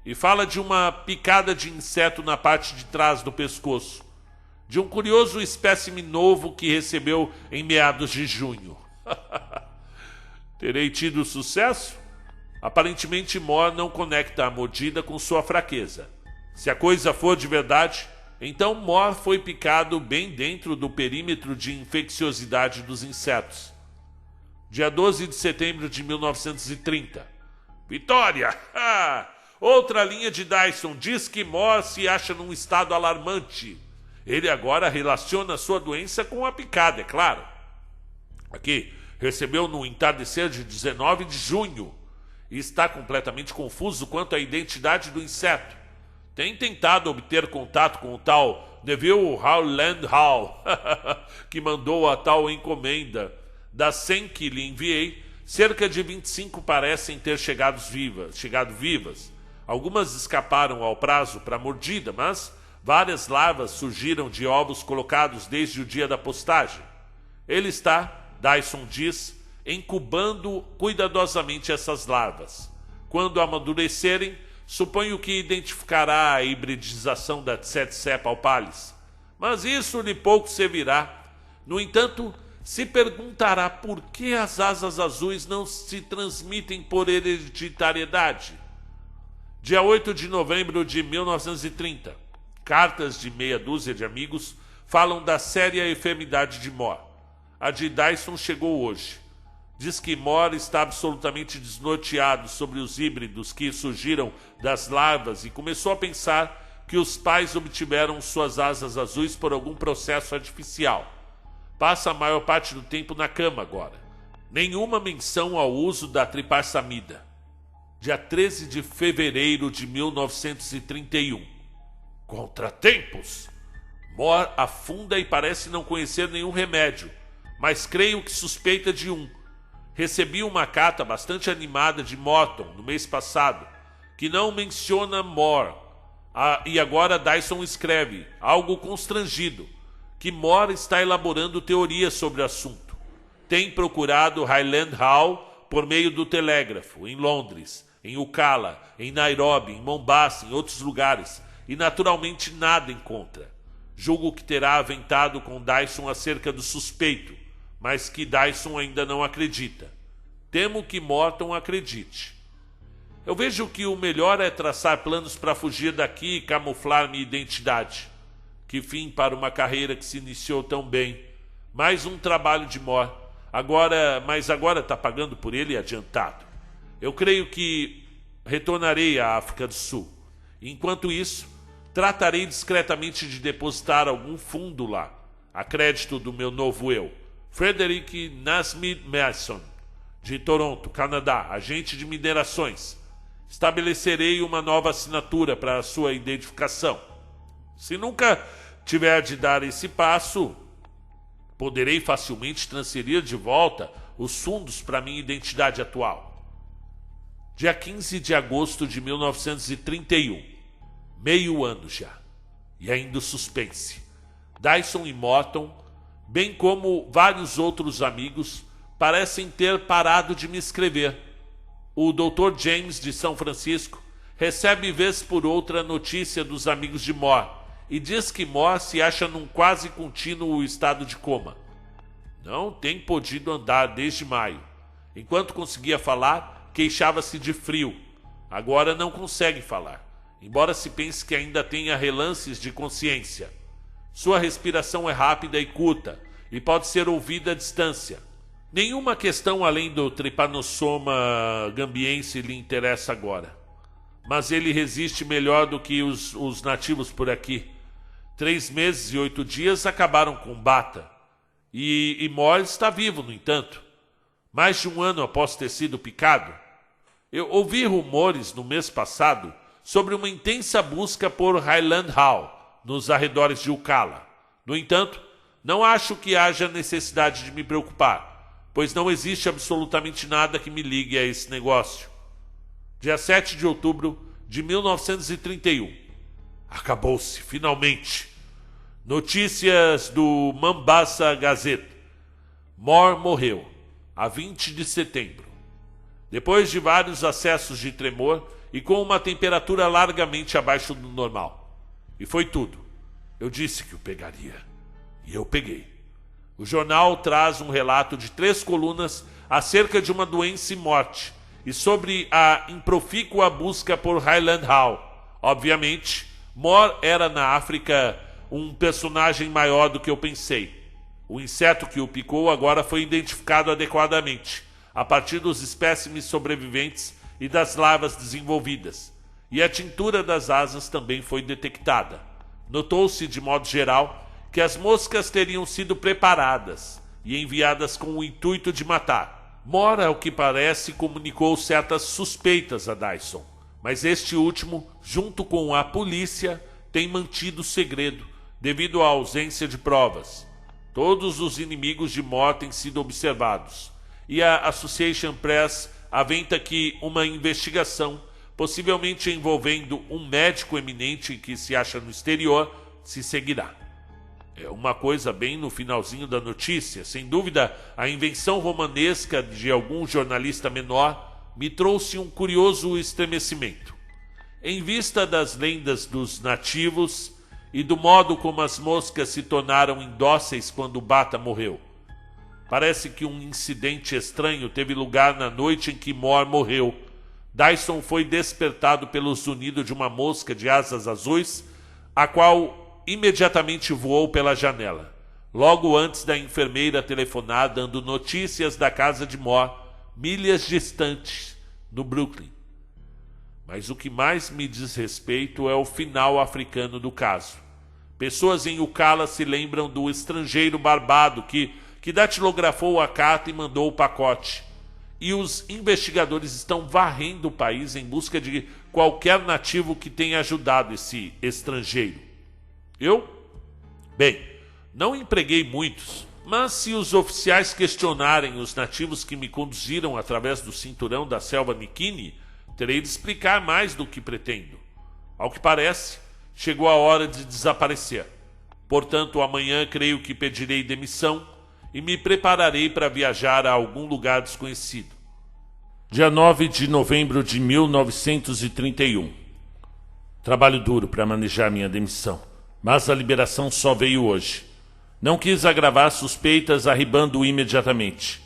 [SPEAKER 1] e fala de uma picada de inseto na parte de trás do pescoço, de um curioso espécime novo que recebeu em meados de junho. Terei tido sucesso? Aparentemente Mor não conecta a mordida com sua fraqueza. Se a coisa for de verdade, então Mor foi picado bem dentro do perímetro de infecciosidade dos insetos. Dia 12 de setembro de 1930. Vitória! Outra linha de Dyson diz que Mor se acha num estado alarmante. Ele agora relaciona sua doença com a picada, é claro. Aqui, recebeu no entardecer de 19 de junho e está completamente confuso quanto à identidade do inseto. Tem tentado obter contato com o tal Neville Howland Hall, que mandou a tal encomenda. Das 100 que lhe enviei, cerca de 25 parecem ter chegado vivas. Algumas escaparam ao prazo para mordida, mas várias larvas surgiram de ovos colocados desde o dia da postagem. Ele está, Dyson diz, incubando cuidadosamente essas larvas. Quando amadurecerem, suponho que identificará a hibridização da Tsetse palpalis. Mas isso lhe pouco servirá. No entanto, se perguntará por que as asas azuis não se transmitem por hereditariedade. Dia 8 de novembro de 1930. Cartas de meia dúzia de amigos falam da séria enfermidade de Mor. A de Dyson chegou hoje. Diz que Mor está absolutamente desnorteado sobre os híbridos que surgiram das larvas e começou a pensar que os pais obtiveram suas asas azuis por algum processo artificial. Passa a maior parte do tempo na cama agora. Nenhuma menção ao uso da tripassamida. Dia 13 de fevereiro de 1931. Contratempos! Mor afunda e parece não conhecer nenhum remédio, mas creio que suspeita de um. Recebi uma carta bastante animada de Morton no mês passado, que não menciona Mor, E agora Dyson escreve, algo constrangido, que Moore está elaborando teorias sobre o assunto. Tem procurado Highland Hall por meio do telégrafo, em Londres, em Ukala, em Nairobi, em Mombasa, em outros lugares, e naturalmente nada encontra. Julgo que terá aventado com Dyson acerca do suspeito, mas que Dyson ainda não acredita. Temo que Morton acredite. Eu vejo que o melhor é traçar planos para fugir daqui e camuflar minha identidade. Que fim para uma carreira que se iniciou tão bem. Mais um trabalho de Moore. Mas agora está pagando por ele adiantado. Eu creio que retornarei à África do Sul. Enquanto isso, tratarei discretamente de depositar algum fundo lá, a crédito do meu novo eu, Frederick Nasmith Mason, de Toronto, Canadá, agente de minerações. Estabelecerei uma nova assinatura para a sua identificação. Se nunca tiver de dar esse passo, poderei facilmente transferir de volta os fundos para minha identidade atual. Dia 15 de agosto de 1931. Meio ano já. E ainda o suspense. Dyson e Morton, bem como vários outros amigos, parecem ter parado de me escrever. O Dr. James, de São Francisco, recebe vez por outra notícia dos amigos de Moore e diz que Moore se acha num quase contínuo estado de coma. Não tem podido andar desde maio. Enquanto conseguia falar, queixava-se de frio. Agora não consegue falar, embora se pense que ainda tenha relances de consciência. Sua respiração é rápida e curta e pode ser ouvida à distância. Nenhuma questão além do Trypanosoma gambiense lhe interessa agora. Mas ele resiste melhor do que os nativos por aqui. 3 meses e 8 dias acabaram com Bata. E Moore está vivo, no entanto. Mais de 1 ano após ter sido picado. Eu ouvi rumores no mês passado sobre uma intensa busca por Highland Hall, nos arredores de Ukala. No entanto, não acho que haja necessidade de me preocupar, pois não existe absolutamente nada que me ligue a esse negócio. Dia 7 de outubro de 1931. Acabou-se, finalmente. Notícias do Mombasa Gazette. Moore morreu, a 20 de setembro. Depois de vários acessos de tremor e com uma temperatura largamente abaixo do normal. E foi tudo. Eu disse que o pegaria. E eu peguei. O jornal traz um relato de 3 colunas acerca de uma doença e morte e sobre a improfícua busca por Highland Hall. Obviamente, Moore era na África um personagem maior do que eu pensei. O inseto que o picou agora foi identificado adequadamente, a partir dos espécimes sobreviventes e das larvas desenvolvidas, e a tintura das asas também foi detectada. Notou-se, de modo geral, que as moscas teriam sido preparadas e enviadas com o intuito de matar. Moore, ao que parece, comunicou certas suspeitas a Dyson, mas este último, junto com a polícia, tem mantido o segredo devido à ausência de provas. Todos os inimigos de Moore têm sido observados, e a Association Press aventa que uma investigação, possivelmente envolvendo um médico eminente que se acha no exterior, se seguirá. É uma coisa bem no finalzinho da notícia. Sem dúvida, a invenção romanesca de algum jornalista menor me trouxe um curioso estremecimento. Em vista das lendas dos nativos e do modo como as moscas se tornaram indóceis quando Bata morreu, parece que um incidente estranho teve lugar na noite em que Moore morreu. Dyson foi despertado pelo zunido de uma mosca de asas azuis, a qual imediatamente voou pela janela, logo antes da enfermeira telefonar dando notícias da casa de Moore, milhas distantes, no Brooklyn. Mas o que mais me diz respeito é o final africano do caso. Pessoas em Ukala se lembram do estrangeiro barbado que datilografou a carta e mandou o pacote. E os investigadores estão varrendo o país em busca de qualquer nativo que tenha ajudado esse estrangeiro. Bem, não empreguei muitos, mas se os oficiais questionarem os nativos que me conduziram através do cinturão da selva Nikini, terei de explicar mais do que pretendo. Ao que parece, chegou a hora de desaparecer. Portanto, amanhã creio que pedirei demissão e me prepararei para viajar a algum lugar desconhecido. Dia 9 de novembro de 1931. Trabalho duro para manejar minha demissão, mas a liberação só veio hoje. Não quis agravar suspeitas arribando imediatamente.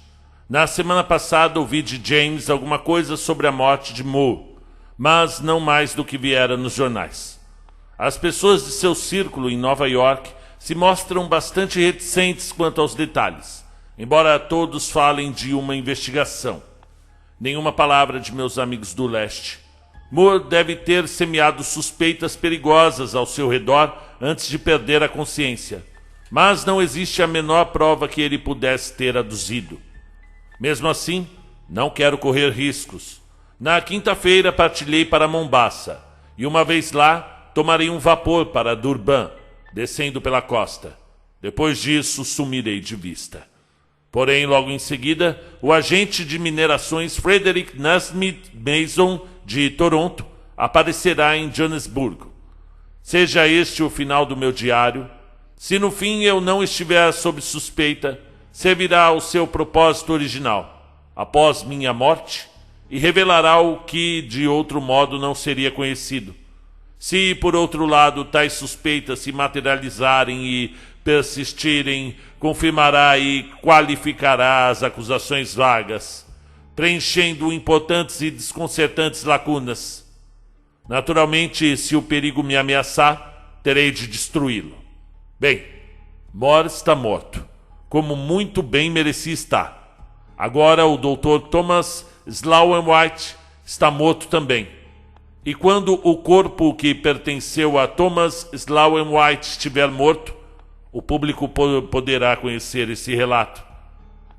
[SPEAKER 1] Na semana passada ouvi de James alguma coisa sobre a morte de Moore, mas não mais do que viera nos jornais. As pessoas de seu círculo em Nova York se mostram bastante reticentes quanto aos detalhes, embora todos falem de uma investigação. Nenhuma palavra de meus amigos do leste. Moore deve ter semeado suspeitas perigosas ao seu redor antes de perder a consciência, mas não existe a menor prova que ele pudesse ter aduzido. Mesmo assim, não quero correr riscos. Na quinta-feira partilhei para Mombasa, e uma vez lá, tomarei um vapor para Durban, descendo pela costa. Depois disso, sumirei de vista. Porém, logo em seguida, o agente de minerações Frederick Nasmith Mason, de Toronto, aparecerá em Joanesburgo. Seja este o final do meu diário. Se no fim eu não estiver sob suspeita, servirá ao seu propósito original, após minha morte, e revelará o que de outro modo não seria conhecido. Se, por outro lado, tais suspeitas se materializarem e persistirem, confirmará e qualificará as acusações vagas, preenchendo importantes e desconcertantes lacunas. Naturalmente, se o perigo me ameaçar, terei de destruí-lo. Bem, Moore está morto, como muito bem merecia estar. Agora o Dr. Thomas Sloan White está morto também. E quando o corpo que pertenceu a Thomas Sloan White estiver morto, o público poderá conhecer esse relato.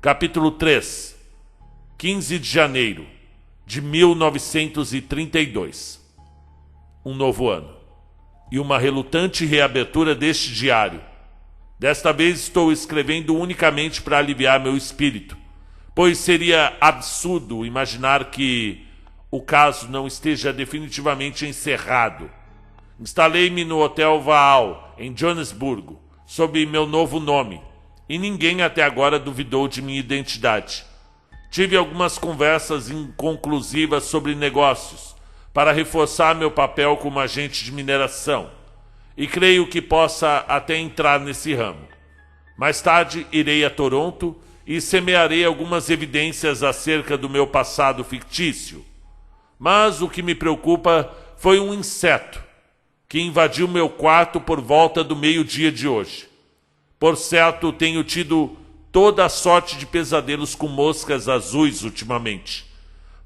[SPEAKER 1] Capítulo 3, 15 de janeiro de 1932. Um novo ano. E uma relutante reabertura deste diário. Desta vez estou escrevendo unicamente para aliviar meu espírito, pois seria absurdo imaginar que o caso não esteja definitivamente encerrado. Instalei-me no Hotel Vaal, em Joanesburgo, sob meu novo nome, e ninguém até agora duvidou de minha identidade. Tive algumas conversas inconclusivas sobre negócios, para reforçar meu papel como agente de mineração, e creio que possa até entrar nesse ramo. Mais tarde irei a Toronto e semearei algumas evidências acerca do meu passado fictício. Mas o que me preocupa foi um inseto que invadiu meu quarto por volta do meio-dia de hoje. Por certo, tenho tido toda a sorte de pesadelos com moscas azuis ultimamente,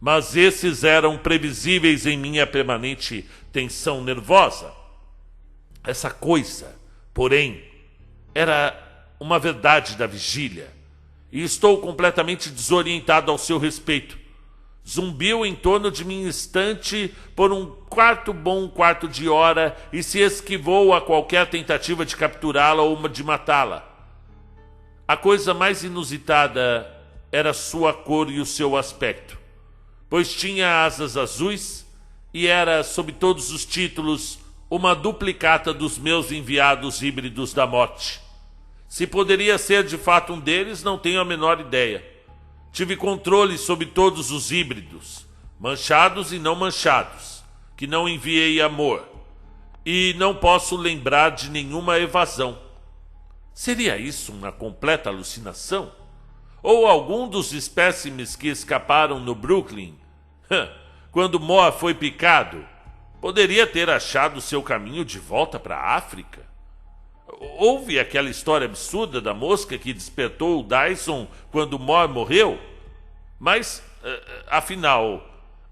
[SPEAKER 1] mas esses eram previsíveis em minha permanente tensão nervosa. Essa coisa, porém, era uma verdade da vigília, e estou completamente desorientado ao seu respeito. Zumbiu em torno de mim instante por um bom quarto de hora e se esquivou a qualquer tentativa de capturá-la ou de matá-la. A coisa mais inusitada era sua cor e o seu aspecto, pois tinha asas azuis e era, sob todos os títulos, uma duplicata dos meus enviados híbridos da morte. Se poderia ser de fato um deles, não tenho a menor ideia. Tive controle sobre todos os híbridos, manchados e não manchados, que não enviei amor, e não posso lembrar de nenhuma evasão. Seria isso uma completa alucinação? Ou algum dos espécimes que escaparam no Brooklyn, quando Moore foi picado, poderia ter achado seu caminho de volta para a África? Houve aquela história absurda da mosca que despertou o Dyson quando Moore morreu? Mas, afinal,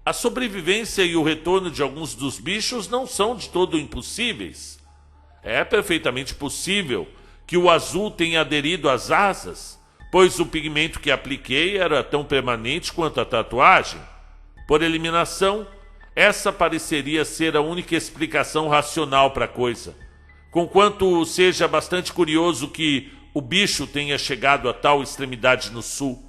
[SPEAKER 1] a sobrevivência e o retorno de alguns dos bichos não são de todo impossíveis. É perfeitamente possível que o azul tenha aderido às asas, pois o pigmento que apliquei era tão permanente quanto a tatuagem. Por eliminação, essa pareceria ser a única explicação racional para a coisa, conquanto seja bastante curioso que o bicho tenha chegado a tal extremidade no sul.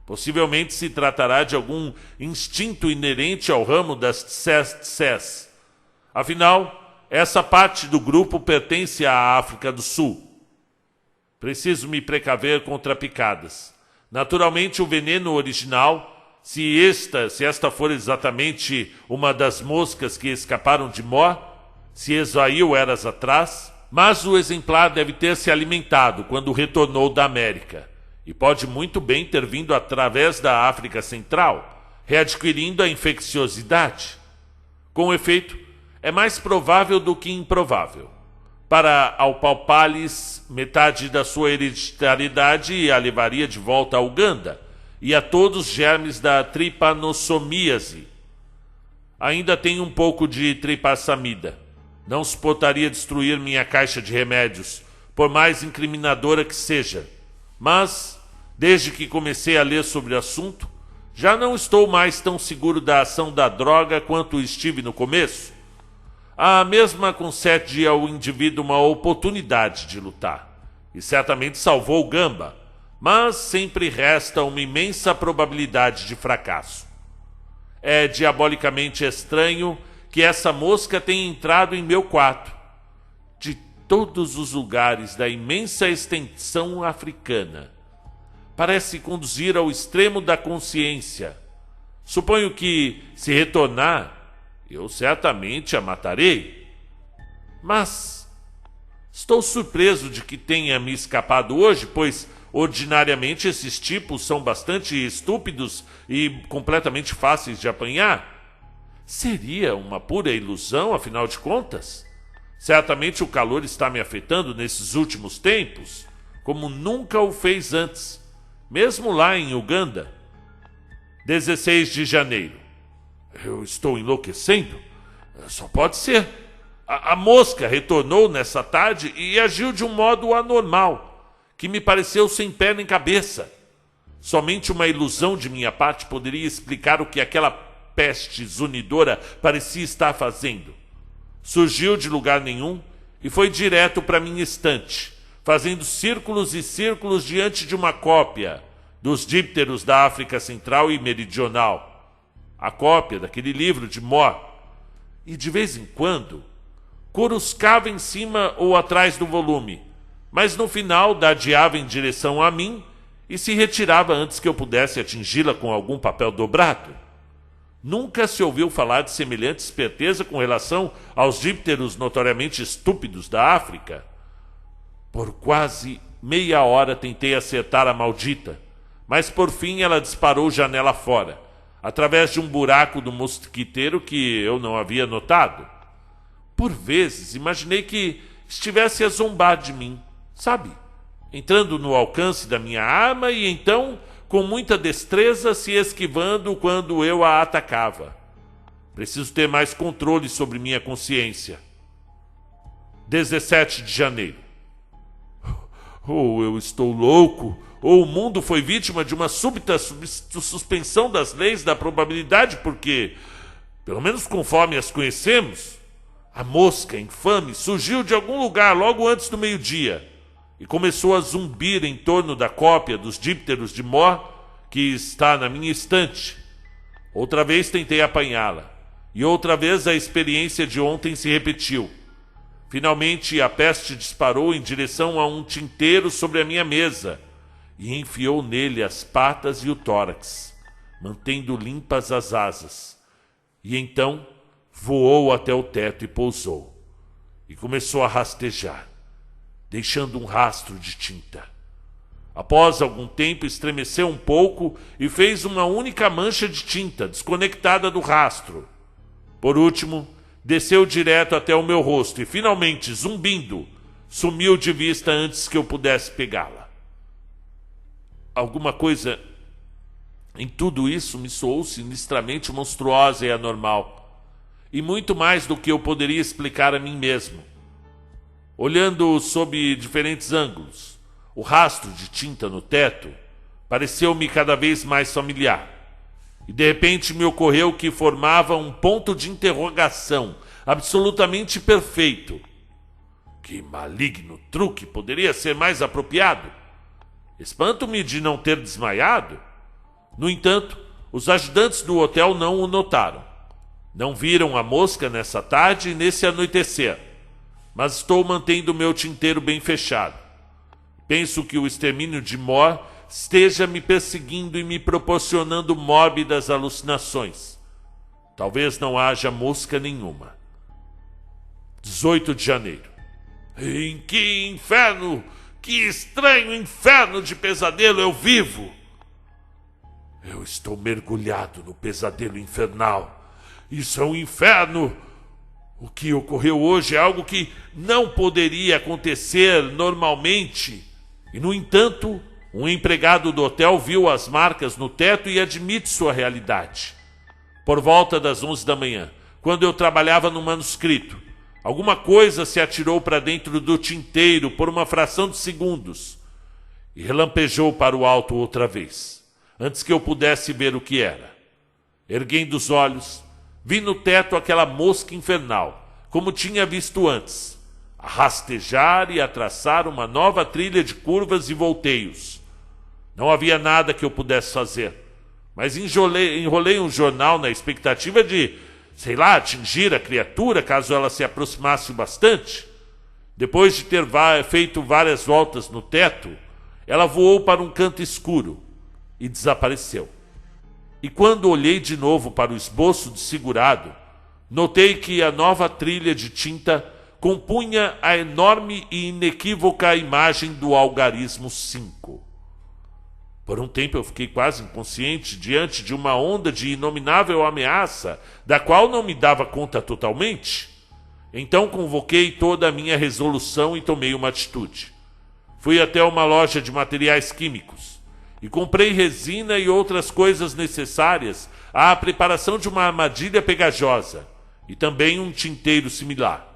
[SPEAKER 1] Possivelmente se tratará de algum instinto inerente ao ramo das tsés-tsés. Afinal, essa parte do grupo pertence à África do Sul. Preciso me precaver contra picadas. Naturalmente, o veneno original, se esta for exatamente uma das moscas que escaparam de Mor, se esvaiu eras atrás, mas o exemplar deve ter se alimentado quando retornou da América, e pode muito bem ter vindo através da África Central, readquirindo a infecciosidade. Com efeito, é mais provável do que improvável. Para Alpalpales, metade da sua hereditariedade a levaria de volta a Uganda e a todos os germes da tripanossomíase. Ainda tem um pouco de tripassamida. Não suportaria destruir minha caixa de remédios, por mais incriminadora que seja. Mas, desde que comecei a ler sobre o assunto, já não estou mais tão seguro da ação da droga quanto estive no começo. A mesma concede ao indivíduo uma oportunidade de lutar, e certamente salvou Gamba, mas sempre resta uma imensa probabilidade de fracasso. É diabolicamente estranho que essa mosca tenha entrado em meu quarto. De todos os lugares da imensa extensão africana, parece conduzir ao extremo da consciência. Suponho que, se retornar, eu certamente a matarei. Mas estou surpreso de que tenha me escapado hoje, pois ordinariamente esses tipos são bastante estúpidos e completamente fáceis de apanhar. Seria uma pura ilusão, afinal de contas? Certamente o calor está me afetando nesses últimos tempos, como nunca o fez antes, mesmo lá em Uganda. 16 de janeiro. Eu estou enlouquecendo? Só pode ser. A mosca retornou nessa tarde e agiu de um modo anormal, que me pareceu sem pé nem cabeça. Somente uma ilusão de minha parte poderia explicar o que aquela peste zunidora parecia estar fazendo. Surgiu de lugar nenhum e foi direto para minha estante, fazendo círculos e círculos diante de uma cópia dos dípteros da África Central e Meridional. A cópia daquele livro de Mor, e de vez em quando coruscava em cima ou atrás do volume, mas no final dadeava em direção a mim e se retirava antes que eu pudesse atingi-la com algum papel dobrado. Nunca se ouviu falar de semelhante esperteza com relação aos dípteros notoriamente estúpidos da África. Por quase meia hora tentei acertar a maldita, mas por fim ela disparou janela fora, através de um buraco do mosquiteiro que eu não havia notado. Por vezes imaginei que estivesse a zombar de mim, sabe? Entrando no alcance da minha arma e então, com muita destreza, se esquivando quando eu a atacava. Preciso ter mais controle sobre minha consciência. 17 de janeiro. Ou eu estou louco, ou o mundo foi vítima de uma súbita suspensão das leis da probabilidade, porque, pelo menos conforme as conhecemos, a mosca infame surgiu de algum lugar logo antes do meio-dia e começou a zumbir em torno da cópia dos dípteros de Mor que está na minha estante. Outra vez tentei apanhá-la, e outra vez a experiência de ontem se repetiu. Finalmente a peste disparou em direção a um tinteiro sobre a minha mesa e enfiou nele as patas e o tórax, mantendo limpas as asas. E então voou até o teto e pousou, e começou a rastejar, deixando um rastro de tinta. Após algum tempo estremeceu um pouco e fez uma única mancha de tinta desconectada do rastro. Por último, desceu direto até o meu rosto e finalmente, zumbindo, sumiu de vista antes que eu pudesse pegá-la. Alguma coisa em tudo isso me soou sinistramente monstruosa e anormal, e muito mais do que eu poderia explicar a mim mesmo. Olhando sob diferentes ângulos, o rastro de tinta no teto pareceu-me cada vez mais familiar, e de repente me ocorreu que formava um ponto de interrogação absolutamente perfeito. Que maligno truque poderia ser mais apropriado? Espanto-me de não ter desmaiado. No entanto, os ajudantes do hotel não o notaram. Não viram a mosca nessa tarde e nesse anoitecer, mas estou mantendo meu tinteiro bem fechado. Penso que o extermínio de Mor esteja me perseguindo e me proporcionando mórbidas alucinações. Talvez não haja mosca nenhuma. 18 de janeiro. Em que inferno, que estranho inferno de pesadelo eu vivo! Eu estou mergulhado no pesadelo infernal. Isso é um inferno! O que ocorreu hoje é algo que não poderia acontecer normalmente. E, no entanto, um empregado do hotel viu as marcas no teto e admite sua realidade. Por volta das 11 da manhã, quando eu trabalhava no manuscrito, alguma coisa se atirou para dentro do tinteiro por uma fração de segundos e relampejou para o alto outra vez, antes que eu pudesse ver o que era. Erguendo os olhos, vi no teto aquela mosca infernal, como tinha visto antes, a rastejar e a traçar uma nova trilha de curvas e volteios. Não havia nada que eu pudesse fazer, mas enrolei um jornal na expectativa de, atingir a criatura caso ela se aproximasse bastante. Depois de ter feito várias voltas no teto, ela voou para um canto escuro e desapareceu. E quando olhei de novo para o esboço desfigurado, notei que a nova trilha de tinta compunha a enorme e inequívoca imagem do algarismo 5. Por um tempo eu fiquei quase inconsciente diante de uma onda de inominável ameaça, da qual não me dava conta totalmente. Então convoquei toda a minha resolução e tomei uma atitude. Fui até uma loja de materiais químicos e comprei resina e outras coisas necessárias à preparação de uma armadilha pegajosa e também um tinteiro similar.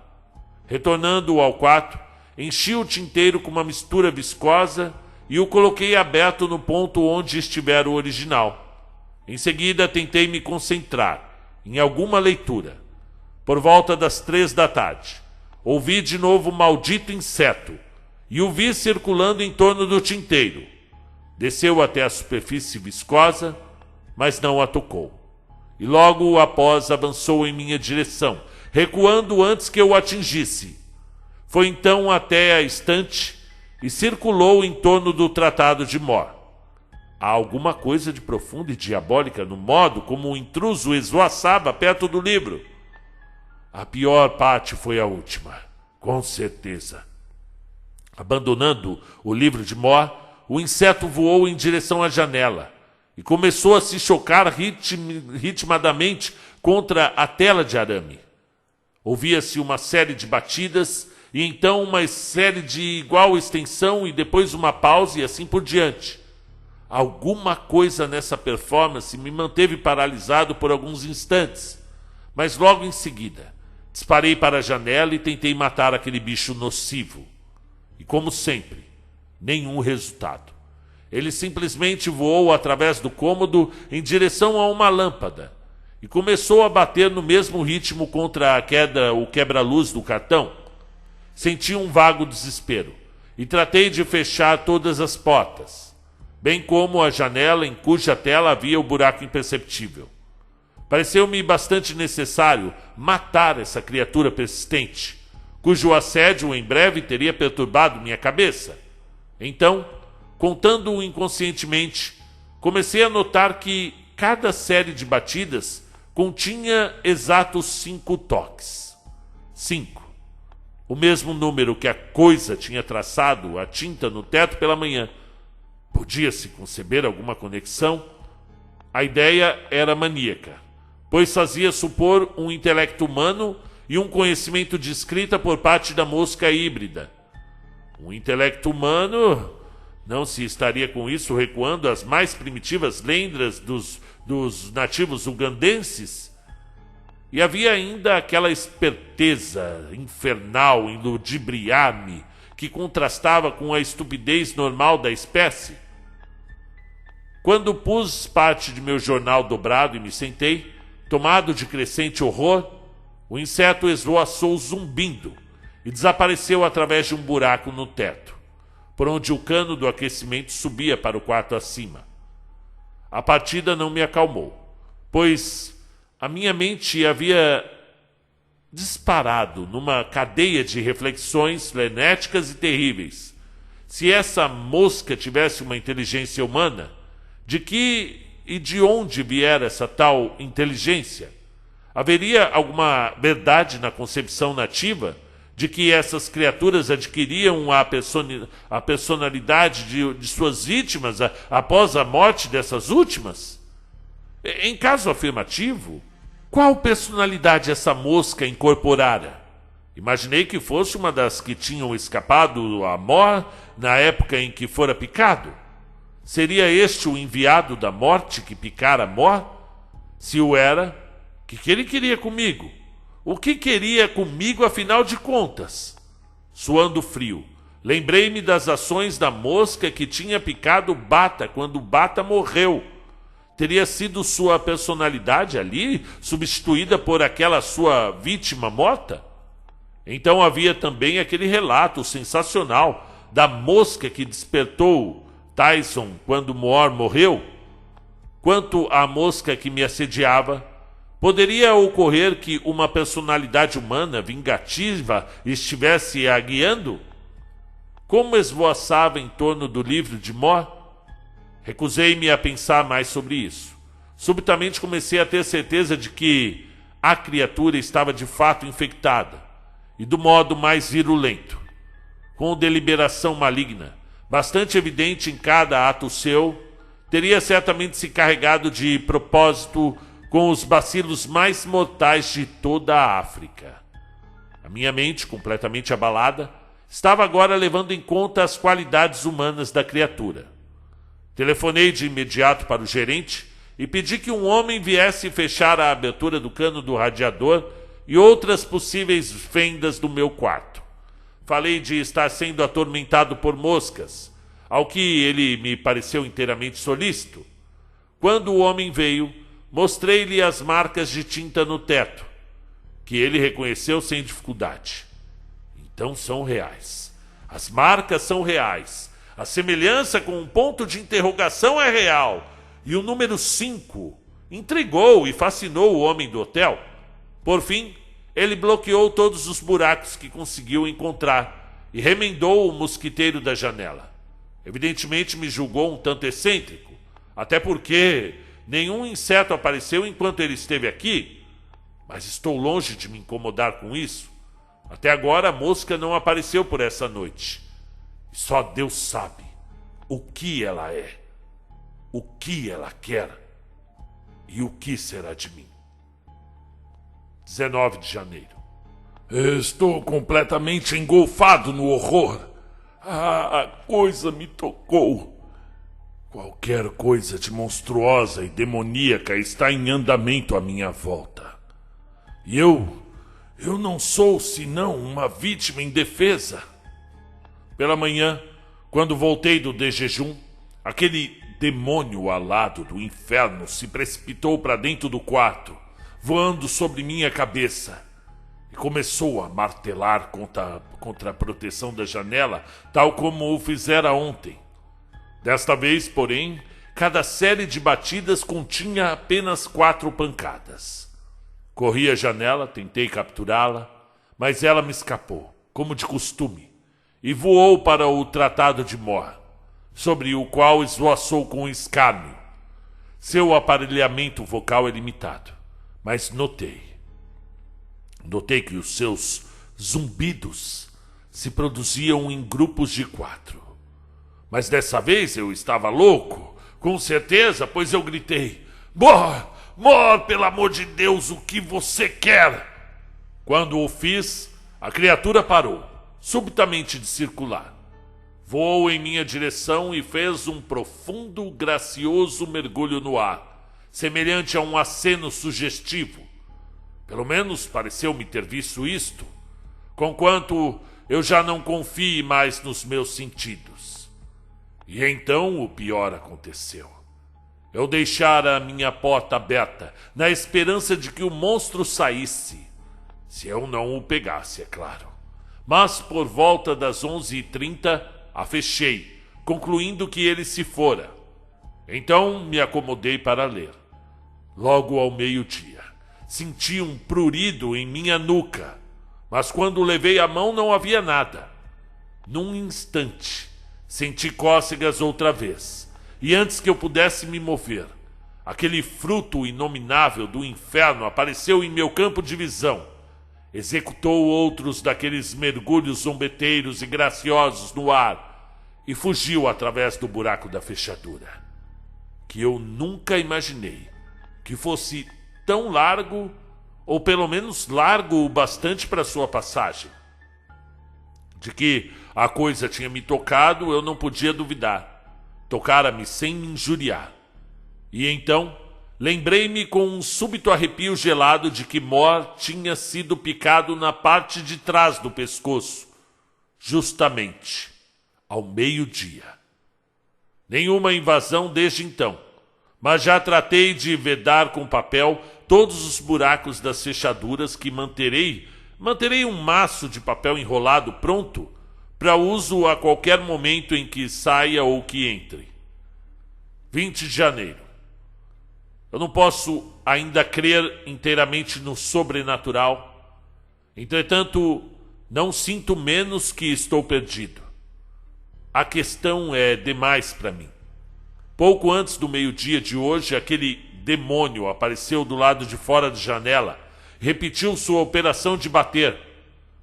[SPEAKER 1] Retornando ao quarto, enchi o tinteiro com uma mistura viscosa e o coloquei aberto no ponto onde estivera o original. Em seguida, tentei me concentrar em alguma leitura. Por volta das 3 da tarde, ouvi de novo o maldito inseto e o vi circulando em torno do tinteiro. Desceu até a superfície viscosa, mas não a tocou. E logo após avançou em minha direção, recuando antes que eu o atingisse. Foi então até a estante e circulou em torno do Tratado de Mor. Há alguma coisa de profunda e diabólica no modo como o intruso esvoaçava perto do livro. A pior parte foi a última, com certeza. Abandonando o livro de Mor, o inseto voou em direção à janela e começou a se chocar ritmadamente contra a tela de arame. Ouvia-se uma série de batidas e então uma série de igual extensão e depois uma pausa e assim por diante. Alguma coisa nessa performance me manteve paralisado por alguns instantes, mas logo em seguida disparei para a janela e tentei matar aquele bicho nocivo. E como sempre, nenhum resultado. Ele simplesmente voou através do cômodo em direção a uma lâmpada e começou a bater no mesmo ritmo contra o quebra-luz do cartão. Senti um vago desespero e tratei de fechar todas as portas, bem como a janela em cuja tela havia o buraco imperceptível. Pareceu-me bastante necessário matar essa criatura persistente, cujo assédio em breve teria perturbado minha cabeça. Então, contando-o inconscientemente, comecei a notar que cada série de batidas continha exatos 5 toques. 5. O mesmo número que a coisa tinha traçado a tinta no teto pela manhã. Podia-se conceber alguma conexão? A ideia era maníaca, pois fazia supor um intelecto humano e um conhecimento de escrita por parte da mosca híbrida. Um intelecto humano não se estaria com isso recuando às mais primitivas lendas dos nativos ugandenses? E havia ainda aquela esperteza infernal em ludibriar-me que contrastava com a estupidez normal da espécie. Quando pus parte de meu jornal dobrado e me sentei, tomado de crescente horror, o inseto esvoaçou zumbindo e desapareceu através de um buraco no teto, por onde o cano do aquecimento subia para o quarto acima. A partida não me acalmou, pois a minha mente havia disparado numa cadeia de reflexões frenéticas e terríveis. Se essa mosca tivesse uma inteligência humana, de que e de onde viera essa tal inteligência? Haveria alguma verdade na concepção nativa de que essas criaturas adquiriam a personalidade de suas vítimas após a morte dessas últimas? Em caso afirmativo, qual personalidade essa mosca incorporara? Imaginei que fosse uma das que tinham escapado a Mor na época em que fora picado. Seria este o enviado da morte que picara Mor? Se o era, o que ele queria comigo? O que queria comigo, afinal de contas? Suando frio, lembrei-me das ações da mosca que tinha picado Bata quando Bata morreu. Teria sido sua personalidade ali, substituída por aquela sua vítima morta? Então havia também aquele relato sensacional da mosca que despertou Tyson quando Mor morreu. Quanto à mosca que me assediava, poderia ocorrer que uma personalidade humana vingativa estivesse a guiando? Como esvoaçava em torno do livro de Mor? Recusei-me a pensar mais sobre isso. Subitamente comecei a ter certeza de que a criatura estava de fato infectada, e do modo mais virulento, com deliberação maligna, bastante evidente em cada ato seu. Teria certamente se carregado de propósito com os bacilos mais mortais de toda a África. A minha mente, completamente abalada, estava agora levando em conta as qualidades humanas da criatura. Telefonei de imediato para o gerente e pedi que um homem viesse fechar a abertura do cano do radiador e outras possíveis fendas do meu quarto. Falei de estar sendo atormentado por moscas, ao que ele me pareceu inteiramente solícito. Quando o homem veio, mostrei-lhe as marcas de tinta no teto, que ele reconheceu sem dificuldade. Então são reais. As marcas são reais. A semelhança com um ponto de interrogação é real. E o número 5 intrigou e fascinou o homem do hotel. Por fim, ele bloqueou todos os buracos que conseguiu encontrar e remendou o mosquiteiro da janela. Evidentemente me julgou um tanto excêntrico, até porque nenhum inseto apareceu enquanto ele esteve aqui. Mas estou longe de me incomodar com isso. Até agora a mosca não apareceu por essa noite. E só Deus sabe o que ela é, o que ela quer e o que será de mim. 19 de janeiro. Estou completamente engolfado no horror. A coisa me tocou. Qualquer coisa de monstruosa e demoníaca está em andamento à minha volta. E eu não sou senão uma vítima indefesa. Pela manhã, quando voltei do jejum, aquele demônio alado do inferno se precipitou para dentro do quarto, voando sobre minha cabeça, e começou a martelar contra a proteção da janela, tal como o fizera ontem. Desta vez, porém, cada série de batidas continha apenas 4 pancadas. Corri à janela, tentei capturá-la, mas ela me escapou, como de costume, e voou para o Tratado de Mor, sobre o qual esvoaçou com escárnio. Seu aparelhamento vocal é limitado, mas notei que os seus zumbidos se produziam em grupos de 4. Mas dessa vez eu estava louco, com certeza, pois eu gritei: Mor, Mor, pelo amor de Deus, o que você quer? Quando o fiz, a criatura parou, subitamente de circular. Voou em minha direção e fez um profundo, gracioso mergulho no ar, semelhante a um aceno sugestivo. Pelo menos pareceu-me ter visto isto, conquanto eu já não confie mais nos meus sentidos. E então o pior aconteceu. Eu deixara a minha porta aberta, na esperança de que o monstro saísse, se eu não o pegasse, é claro. Mas por volta das 11h30 a fechei, concluindo que ele se fora. Então me acomodei para ler. Logo ao meio-dia, senti um prurido em minha nuca, mas quando levei a mão não havia nada. Num instante, senti cócegas outra vez, e antes que eu pudesse me mover, aquele fruto inominável do inferno apareceu em meu campo de visão. Executou outros daqueles mergulhos zombeteiros e graciosos no ar e fugiu através do buraco da fechadura, que eu nunca imaginei que fosse tão largo, ou pelo menos largo o bastante para sua passagem. De que a coisa tinha me tocado, eu não podia duvidar. Tocara-me sem me injuriar. E então lembrei-me com um súbito arrepio gelado de que Mor tinha sido picado na parte de trás do pescoço, justamente ao meio-dia. Nenhuma invasão desde então, mas já tratei de vedar com papel todos os buracos das fechaduras que manterei um maço de papel enrolado pronto para uso a qualquer momento em que saia ou que entre. 20 de janeiro. Eu não posso ainda crer inteiramente no sobrenatural. Entretanto, não sinto menos que estou perdido. A questão é demais para mim. Pouco antes do meio-dia de hoje, aquele demônio apareceu do lado de fora da janela, repetiu sua operação de bater.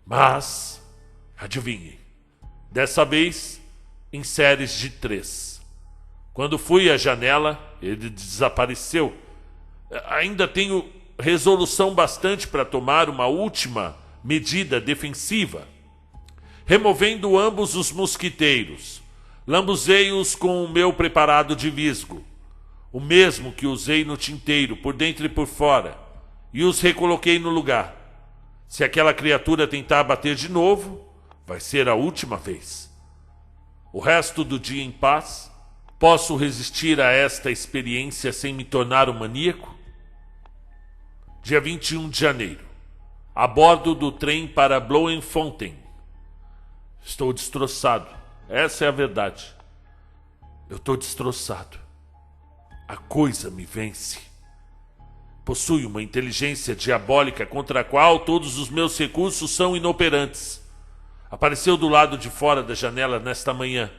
[SPEAKER 1] Mas, adivinhe, dessa vez em séries de 3. Quando fui à janela, ele desapareceu. Ainda tenho resolução bastante para tomar uma última medida defensiva. Removendo ambos os mosquiteiros, lambuzei-os com o meu preparado de visgo, o mesmo que usei no tinteiro, por dentro e por fora, e os recoloquei no lugar. Se aquela criatura tentar bater de novo, vai ser a última vez. O resto do dia em paz, posso resistir a esta experiência sem me tornar um maníaco? Dia 21 de janeiro, a bordo do trem para Bloemfontein. Estou destroçado, essa é a verdade. Eu estou destroçado. A coisa me vence. Possui uma inteligência diabólica contra a qual todos os meus recursos são inoperantes. Apareceu do lado de fora da janela nesta manhã,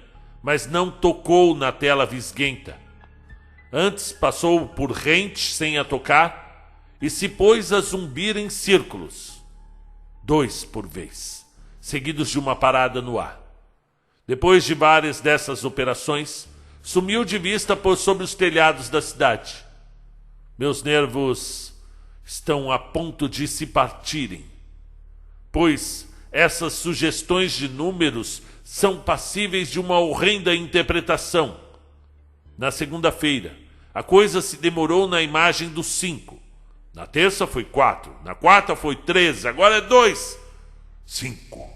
[SPEAKER 1] mas não tocou na tela visguenta. Antes passou por rente sem a tocar e se pôs a zumbir em círculos, 2 por vez, seguidos de uma parada no ar. Depois de várias dessas operações, sumiu de vista por sobre os telhados da cidade. Meus nervos estão a ponto de se partirem, pois essas sugestões de números são passíveis de uma horrenda interpretação. Na segunda-feira, a coisa se demorou na imagem do 5. Na terça foi 4, na quarta foi 13, agora é 2. 5,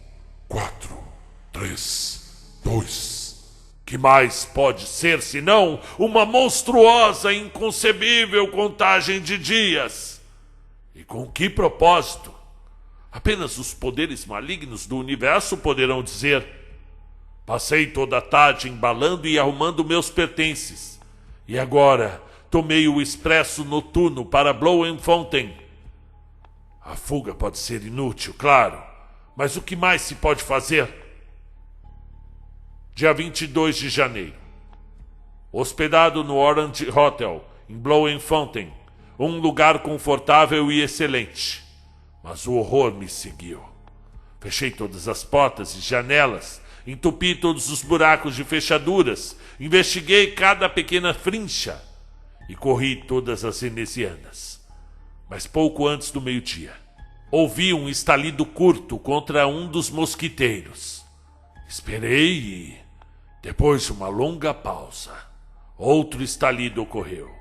[SPEAKER 1] 4, 3, 2. Que mais pode ser senão uma monstruosa e inconcebível contagem de dias? E com que propósito? Apenas os poderes malignos do universo poderão dizer. Passei toda a tarde embalando e arrumando meus pertences. E agora tomei o expresso noturno para Bloemfontein. A fuga pode ser inútil, claro, mas o que mais se pode fazer? Dia 22 de janeiro. Hospedado no Orange Hotel, em Bloemfontein, um lugar confortável e excelente. Mas o horror me seguiu. Fechei todas as portas e janelas, entupi todos os buracos de fechaduras, investiguei cada pequena frincha e corri todas as venezianas. Mas pouco antes do meio-dia, ouvi um estalido curto contra um dos mosquiteiros. Esperei e, depois de uma longa pausa, outro estalido ocorreu.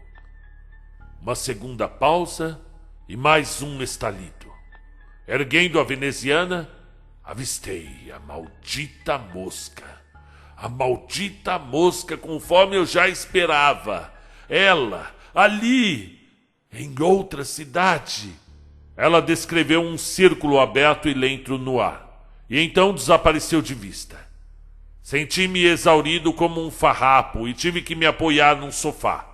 [SPEAKER 1] Uma segunda pausa e mais um estalido. Erguendo a veneziana, avistei a maldita mosca. A maldita mosca, conforme eu já esperava. Ela, ali, em outra cidade. Ela descreveu um círculo aberto e lento no ar, e então desapareceu de vista. Senti-me exaurido como um farrapo e tive que me apoiar num sofá.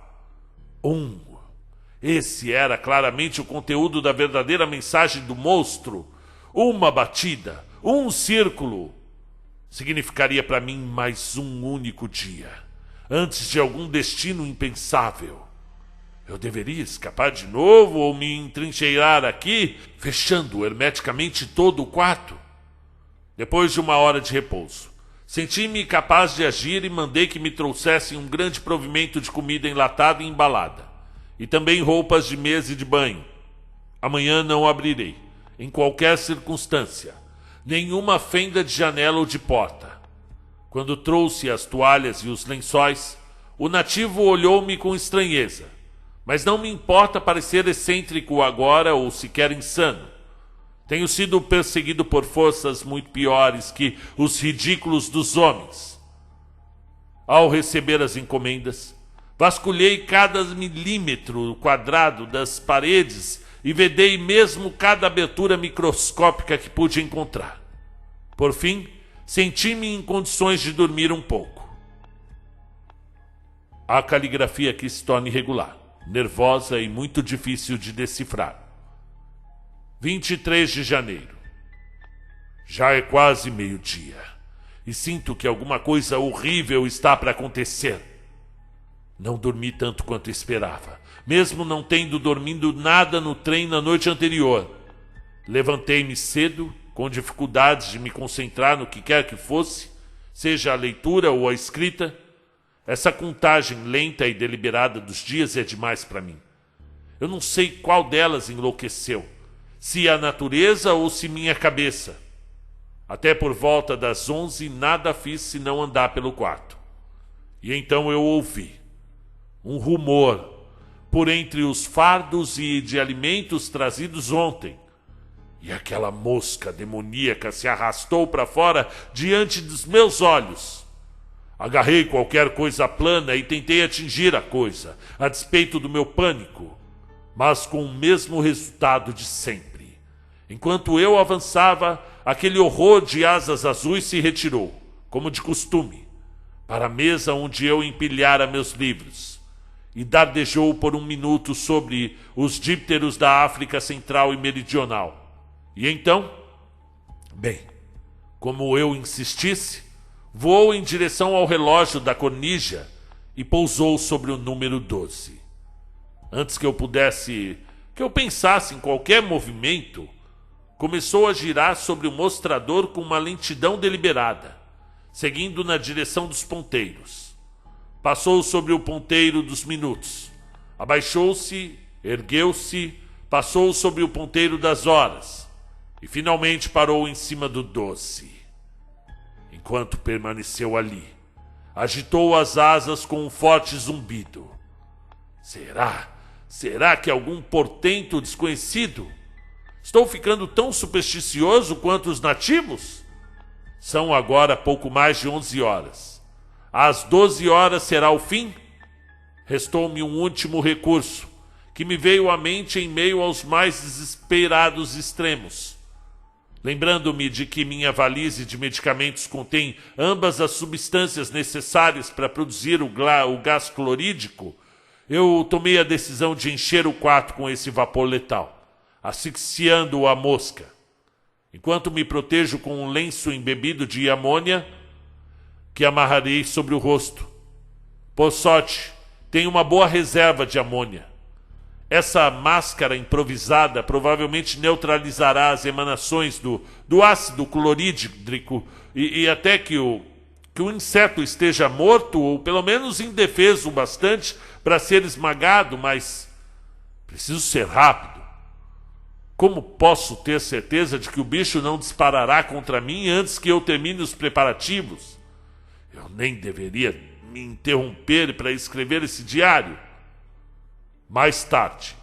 [SPEAKER 1] Esse era claramente o conteúdo da verdadeira mensagem do monstro. Uma batida, um círculo, significaria para mim mais um único dia, antes de algum destino impensável. Eu deveria escapar de novo ou me entrincheirar aqui, fechando hermeticamente todo o quarto? Depois de uma hora de repouso, senti-me capaz de agir e mandei que me trouxessem um grande provimento de comida enlatada e embalada, e também roupas de mesa e de banho. Amanhã não abrirei, em qualquer circunstância, nenhuma fenda de janela ou de porta. Quando trouxe as toalhas e os lençóis, o nativo olhou-me com estranheza, mas não me importa parecer excêntrico agora ou sequer insano. Tenho sido perseguido por forças muito piores que os ridículos dos homens. Ao receber as encomendas, vasculhei cada milímetro quadrado das paredes e vedei mesmo cada abertura microscópica que pude encontrar. Por fim, senti-me em condições de dormir um pouco. A caligrafia aqui se torna irregular, nervosa e muito difícil de decifrar. 23 de janeiro. Já é quase meio-dia e sinto que alguma coisa horrível está para acontecer. Não dormi tanto quanto esperava, mesmo não tendo dormido nada no trem na noite anterior. Levantei-me cedo, com dificuldades de me concentrar no que quer que fosse, seja a leitura ou a escrita. Essa contagem lenta e deliberada dos dias é demais para mim. Eu não sei qual delas enlouqueceu, se a natureza ou se minha cabeça. Até por volta das 11 nada fiz senão andar pelo quarto. E então eu ouvi um rumor por entre os fardos e de alimentos trazidos ontem. E aquela mosca demoníaca se arrastou para fora diante dos meus olhos. Agarrei qualquer coisa plana e tentei atingir a coisa, a despeito do meu pânico, mas com o mesmo resultado de sempre. Enquanto eu avançava, aquele horror de asas azuis se retirou, como de costume, para a mesa onde eu empilhara meus livros, e dardejou por um minuto sobre os dípteros da África Central e Meridional. E então, bem, como eu insistisse, voou em direção ao relógio da cornija e pousou sobre o número 12. Antes que eu pensasse em qualquer movimento, começou a girar sobre o mostrador com uma lentidão deliberada, seguindo na direção dos ponteiros. Passou sobre o ponteiro dos minutos, abaixou-se, ergueu-se, passou sobre o ponteiro das horas e finalmente parou em cima do 12. Enquanto permaneceu ali, agitou as asas com um forte zumbido. Será que algum portento desconhecido? Estou ficando tão supersticioso quanto os nativos? São agora pouco mais de 11 horas. Às 12 horas será o fim? Restou-me um último recurso, que me veio à mente em meio aos mais desesperados extremos. Lembrando-me de que minha valise de medicamentos contém ambas as substâncias necessárias para produzir o gás clorídrico, eu tomei a decisão de encher o quarto com esse vapor letal, asfixiando a mosca. Enquanto me protejo com um lenço embebido de amônia que amarrarei sobre o rosto. Por sorte, tenho uma boa reserva de amônia. Essa máscara improvisada provavelmente neutralizará as emanações do ácido clorídrico e até que o inseto esteja morto ou pelo menos indefeso o bastante para ser esmagado, mas preciso ser rápido. Como posso ter certeza de que o bicho não disparará contra mim antes que eu termine os preparativos? Eu nem deveria me interromper para escrever esse diário. Mais tarde,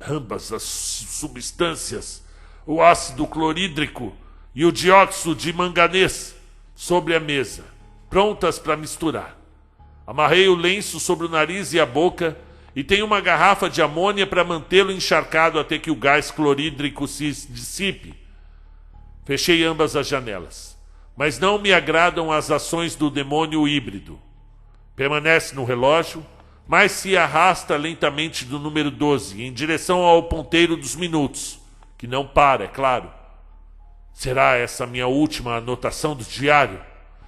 [SPEAKER 1] ambas as substâncias, o ácido clorídrico e o dióxido de manganês, sobre a mesa, prontas para misturar. Amarrei o lenço sobre o nariz e a boca e tenho uma garrafa de amônia para mantê-lo encharcado até que o gás clorídrico se dissipe. Fechei ambas as janelas, mas não me agradam as ações do demônio híbrido. Permanece no relógio, mas se arrasta lentamente do número 12, em direção ao ponteiro dos minutos, que não para, é claro. Será essa minha última anotação do diário?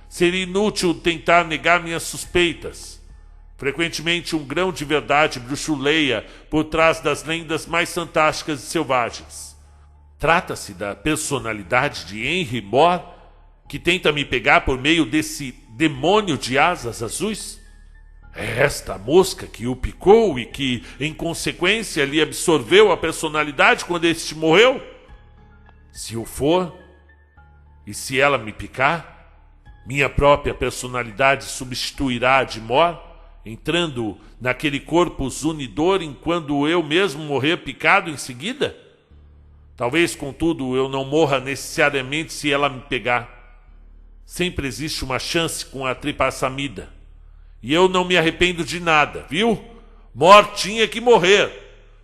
[SPEAKER 1] Seria inútil tentar negar minhas suspeitas. Frequentemente um grão de verdade bruxuleia por trás das lendas mais fantásticas e selvagens. Trata-se da personalidade de Henry Moore, que tenta me pegar por meio desse demônio de asas azuis? É esta a mosca que o picou e que, em consequência, lhe absorveu a personalidade quando este morreu? Se o for, e se ela me picar, minha própria personalidade substituirá a de Moore, entrando naquele corpo zunidor enquanto eu mesmo morrer picado em seguida? Talvez, contudo, eu não morra necessariamente se ela me pegar. Sempre existe uma chance com a tripassamida. E eu não me arrependo de nada, viu? Moore tinha que morrer,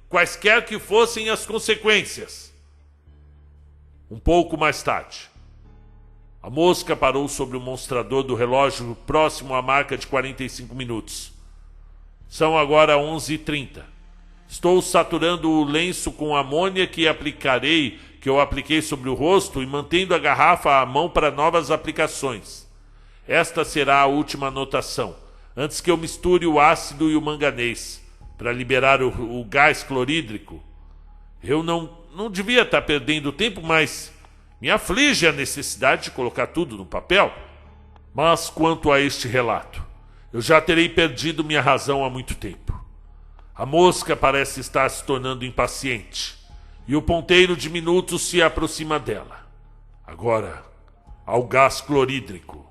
[SPEAKER 1] quaisquer que fossem as consequências. Um pouco mais tarde, a mosca parou sobre o mostrador do relógio próximo à marca de 45 minutos. São agora 11h30. Estou saturando o lenço com amônia que eu apliquei sobre o rosto e mantendo a garrafa à mão para novas aplicações. Esta será a última anotação, antes que eu misture o ácido e o manganês, para liberar o gás clorídrico. Eu não devia estar perdendo tempo, mas me aflige a necessidade de colocar tudo no papel. Mas quanto a este relato, eu já terei perdido minha razão há muito tempo. A mosca parece estar se tornando impaciente, e o ponteiro de minutos se aproxima dela. Agora, ao gás clorídrico.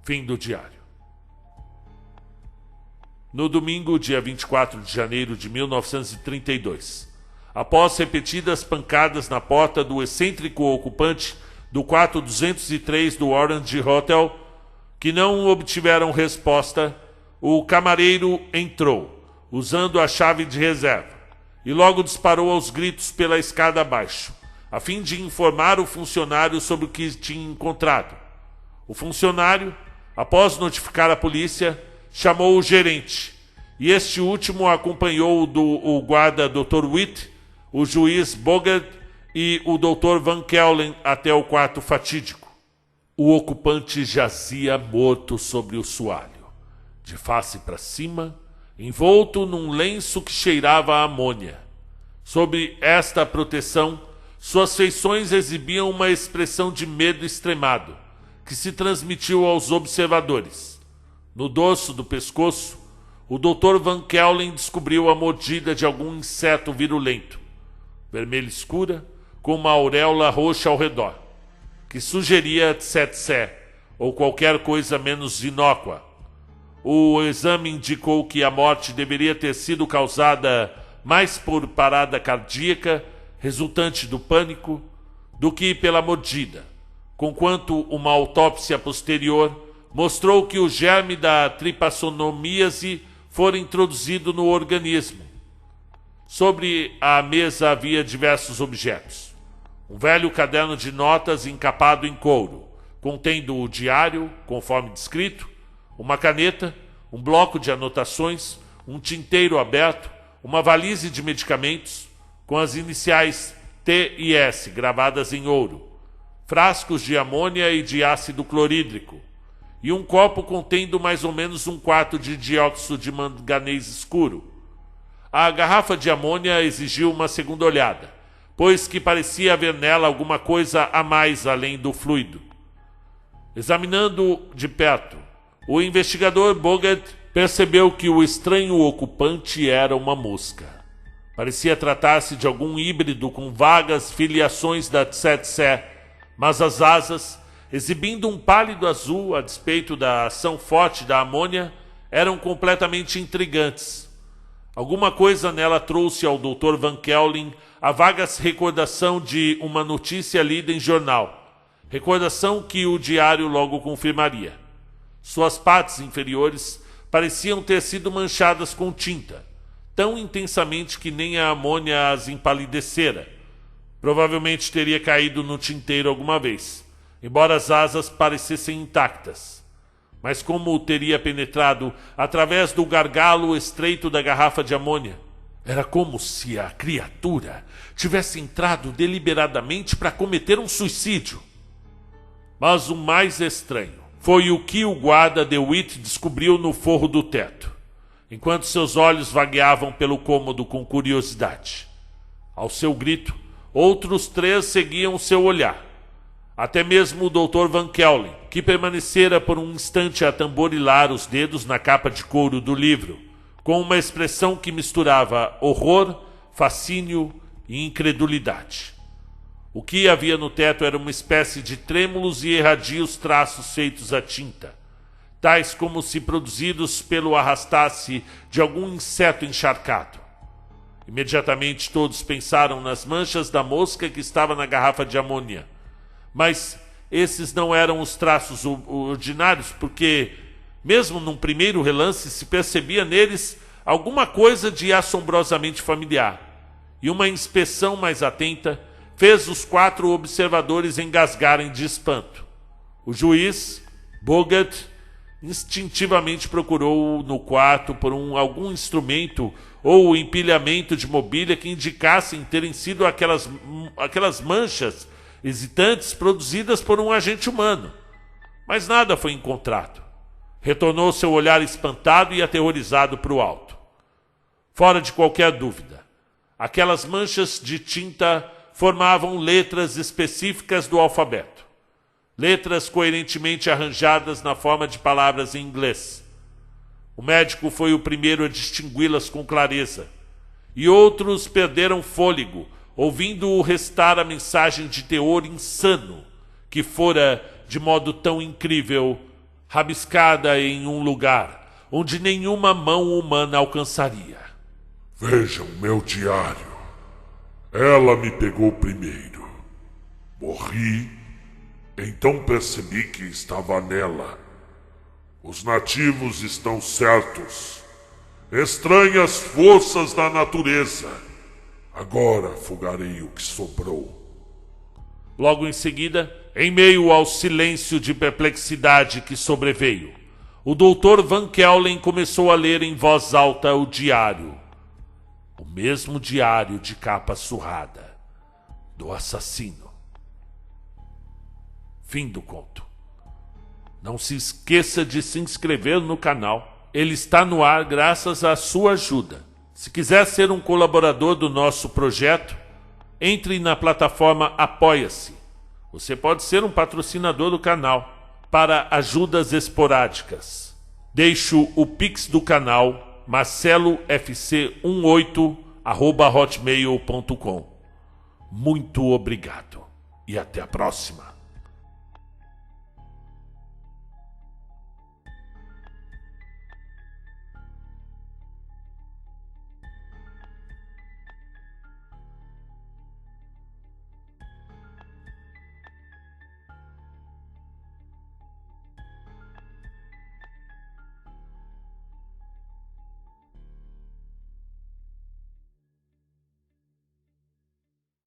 [SPEAKER 1] Fim do diário. No domingo, dia 24 de janeiro de 1932, após repetidas pancadas na porta do excêntrico ocupante do quarto 203 do Orange Hotel, que não obtiveram resposta, o camareiro entrou, usando a chave de reserva, e logo disparou aos gritos pela escada abaixo, a fim de informar o funcionário sobre o que tinha encontrado. O funcionário, após notificar a polícia, chamou o gerente, e este último acompanhou o guarda Dr. Witt, o juiz Bogert e o Dr. Van Kellen até o quarto fatídico. O ocupante jazia morto sobre o soalho, de face para cima, envolto num lenço que cheirava a amônia. Sob esta proteção, suas feições exibiam uma expressão de medo extremado, que se transmitiu aos observadores. No dorso do pescoço, o Dr. Van Kellen descobriu a mordida de algum inseto virulento, vermelha escura, com uma auréola roxa ao redor, que sugeria tsetse ou qualquer coisa menos inócua. O exame indicou que a morte deveria ter sido causada mais por parada cardíaca, resultante do pânico, do que pela mordida, conquanto uma autópsia posterior mostrou que o germe da tripassonomíase fora introduzido no organismo. Sobre a mesa havia diversos objetos. Um velho caderno de notas encapado em couro, contendo o diário, conforme descrito, uma caneta, um bloco de anotações, um tinteiro aberto, uma valise de medicamentos com as iniciais T e S gravadas em ouro, frascos de amônia e de ácido clorídrico, e um copo contendo mais ou menos 1/4 de dióxido de manganês escuro. A garrafa de amônia exigiu uma segunda olhada, pois que parecia haver nela alguma coisa a mais além do fluido. Examinando de perto, o investigador Bogert percebeu que o estranho ocupante era uma mosca. Parecia tratar-se de algum híbrido com vagas filiações da tsetse, mas as asas, exibindo um pálido azul a despeito da ação forte da amônia, eram completamente intrigantes. Alguma coisa nela trouxe ao Dr. Van Kellen a vaga recordação de uma notícia lida em jornal, recordação que o diário logo confirmaria. Suas partes inferiores pareciam ter sido manchadas com tinta, tão intensamente que nem a amônia as empalidecera. Provavelmente teria caído no tinteiro alguma vez, embora as asas parecessem intactas. Mas como teria penetrado através do gargalo estreito da garrafa de amônia? Era como se a criatura tivesse entrado deliberadamente para cometer um suicídio. Mas o mais estranho foi o que o guarda DeWitt descobriu no forro do teto, enquanto seus olhos vagueavam pelo cômodo com curiosidade. Ao seu grito, outros 3 seguiam seu olhar. Até mesmo o Dr. Van Kellen, que permanecera por um instante a tamborilar os dedos na capa de couro do livro, com uma expressão que misturava horror, fascínio e incredulidade. O que havia no teto era uma espécie de trêmulos e erradios traços feitos à tinta, tais como se produzidos pelo arrastar-se de algum inseto encharcado. Imediatamente todos pensaram nas manchas da mosca que estava na garrafa de amônia. Mas esses não eram os traços ordinários, porque, mesmo num primeiro relance, se percebia neles alguma coisa de assombrosamente familiar. E uma inspeção mais atenta fez os 4 observadores engasgarem de espanto. O juiz, Bogart, instintivamente procurou no quarto por algum instrumento ou empilhamento de mobília que indicassem terem sido aquelas manchas hesitantes produzidas por um agente humano. Mas nada foi encontrado. Retornou seu olhar espantado e aterrorizado para o alto. Fora de qualquer dúvida, aquelas manchas de tinta formavam letras específicas do alfabeto. Letras coerentemente arranjadas na forma de palavras em inglês. O médico foi o primeiro a distingui-las com clareza, e outros perderam fôlego, ouvindo-o restar a mensagem de teor insano, que fora, de modo tão incrível, rabiscada em um lugar onde nenhuma mão humana alcançaria.
[SPEAKER 2] Vejam meu diário. Ela me pegou primeiro. Morri, então percebi que estava nela. Os nativos estão certos. Estranhas forças da natureza. Agora afogarei o que sobrou.
[SPEAKER 1] Logo em seguida, em meio ao silêncio de perplexidade que sobreveio, o Dr. Van Kellen começou a ler em voz alta o diário. O mesmo diário de capa surrada do assassino. Fim do conto. Não se esqueça de se inscrever no canal. Ele está no ar graças à sua ajuda. Se quiser ser um colaborador do nosso projeto, entre na plataforma Apoia-se. Você pode ser um patrocinador do canal para ajudas esporádicas. Deixo o Pix do canal marcelofc18@hotmail.com. Muito obrigado e até a próxima.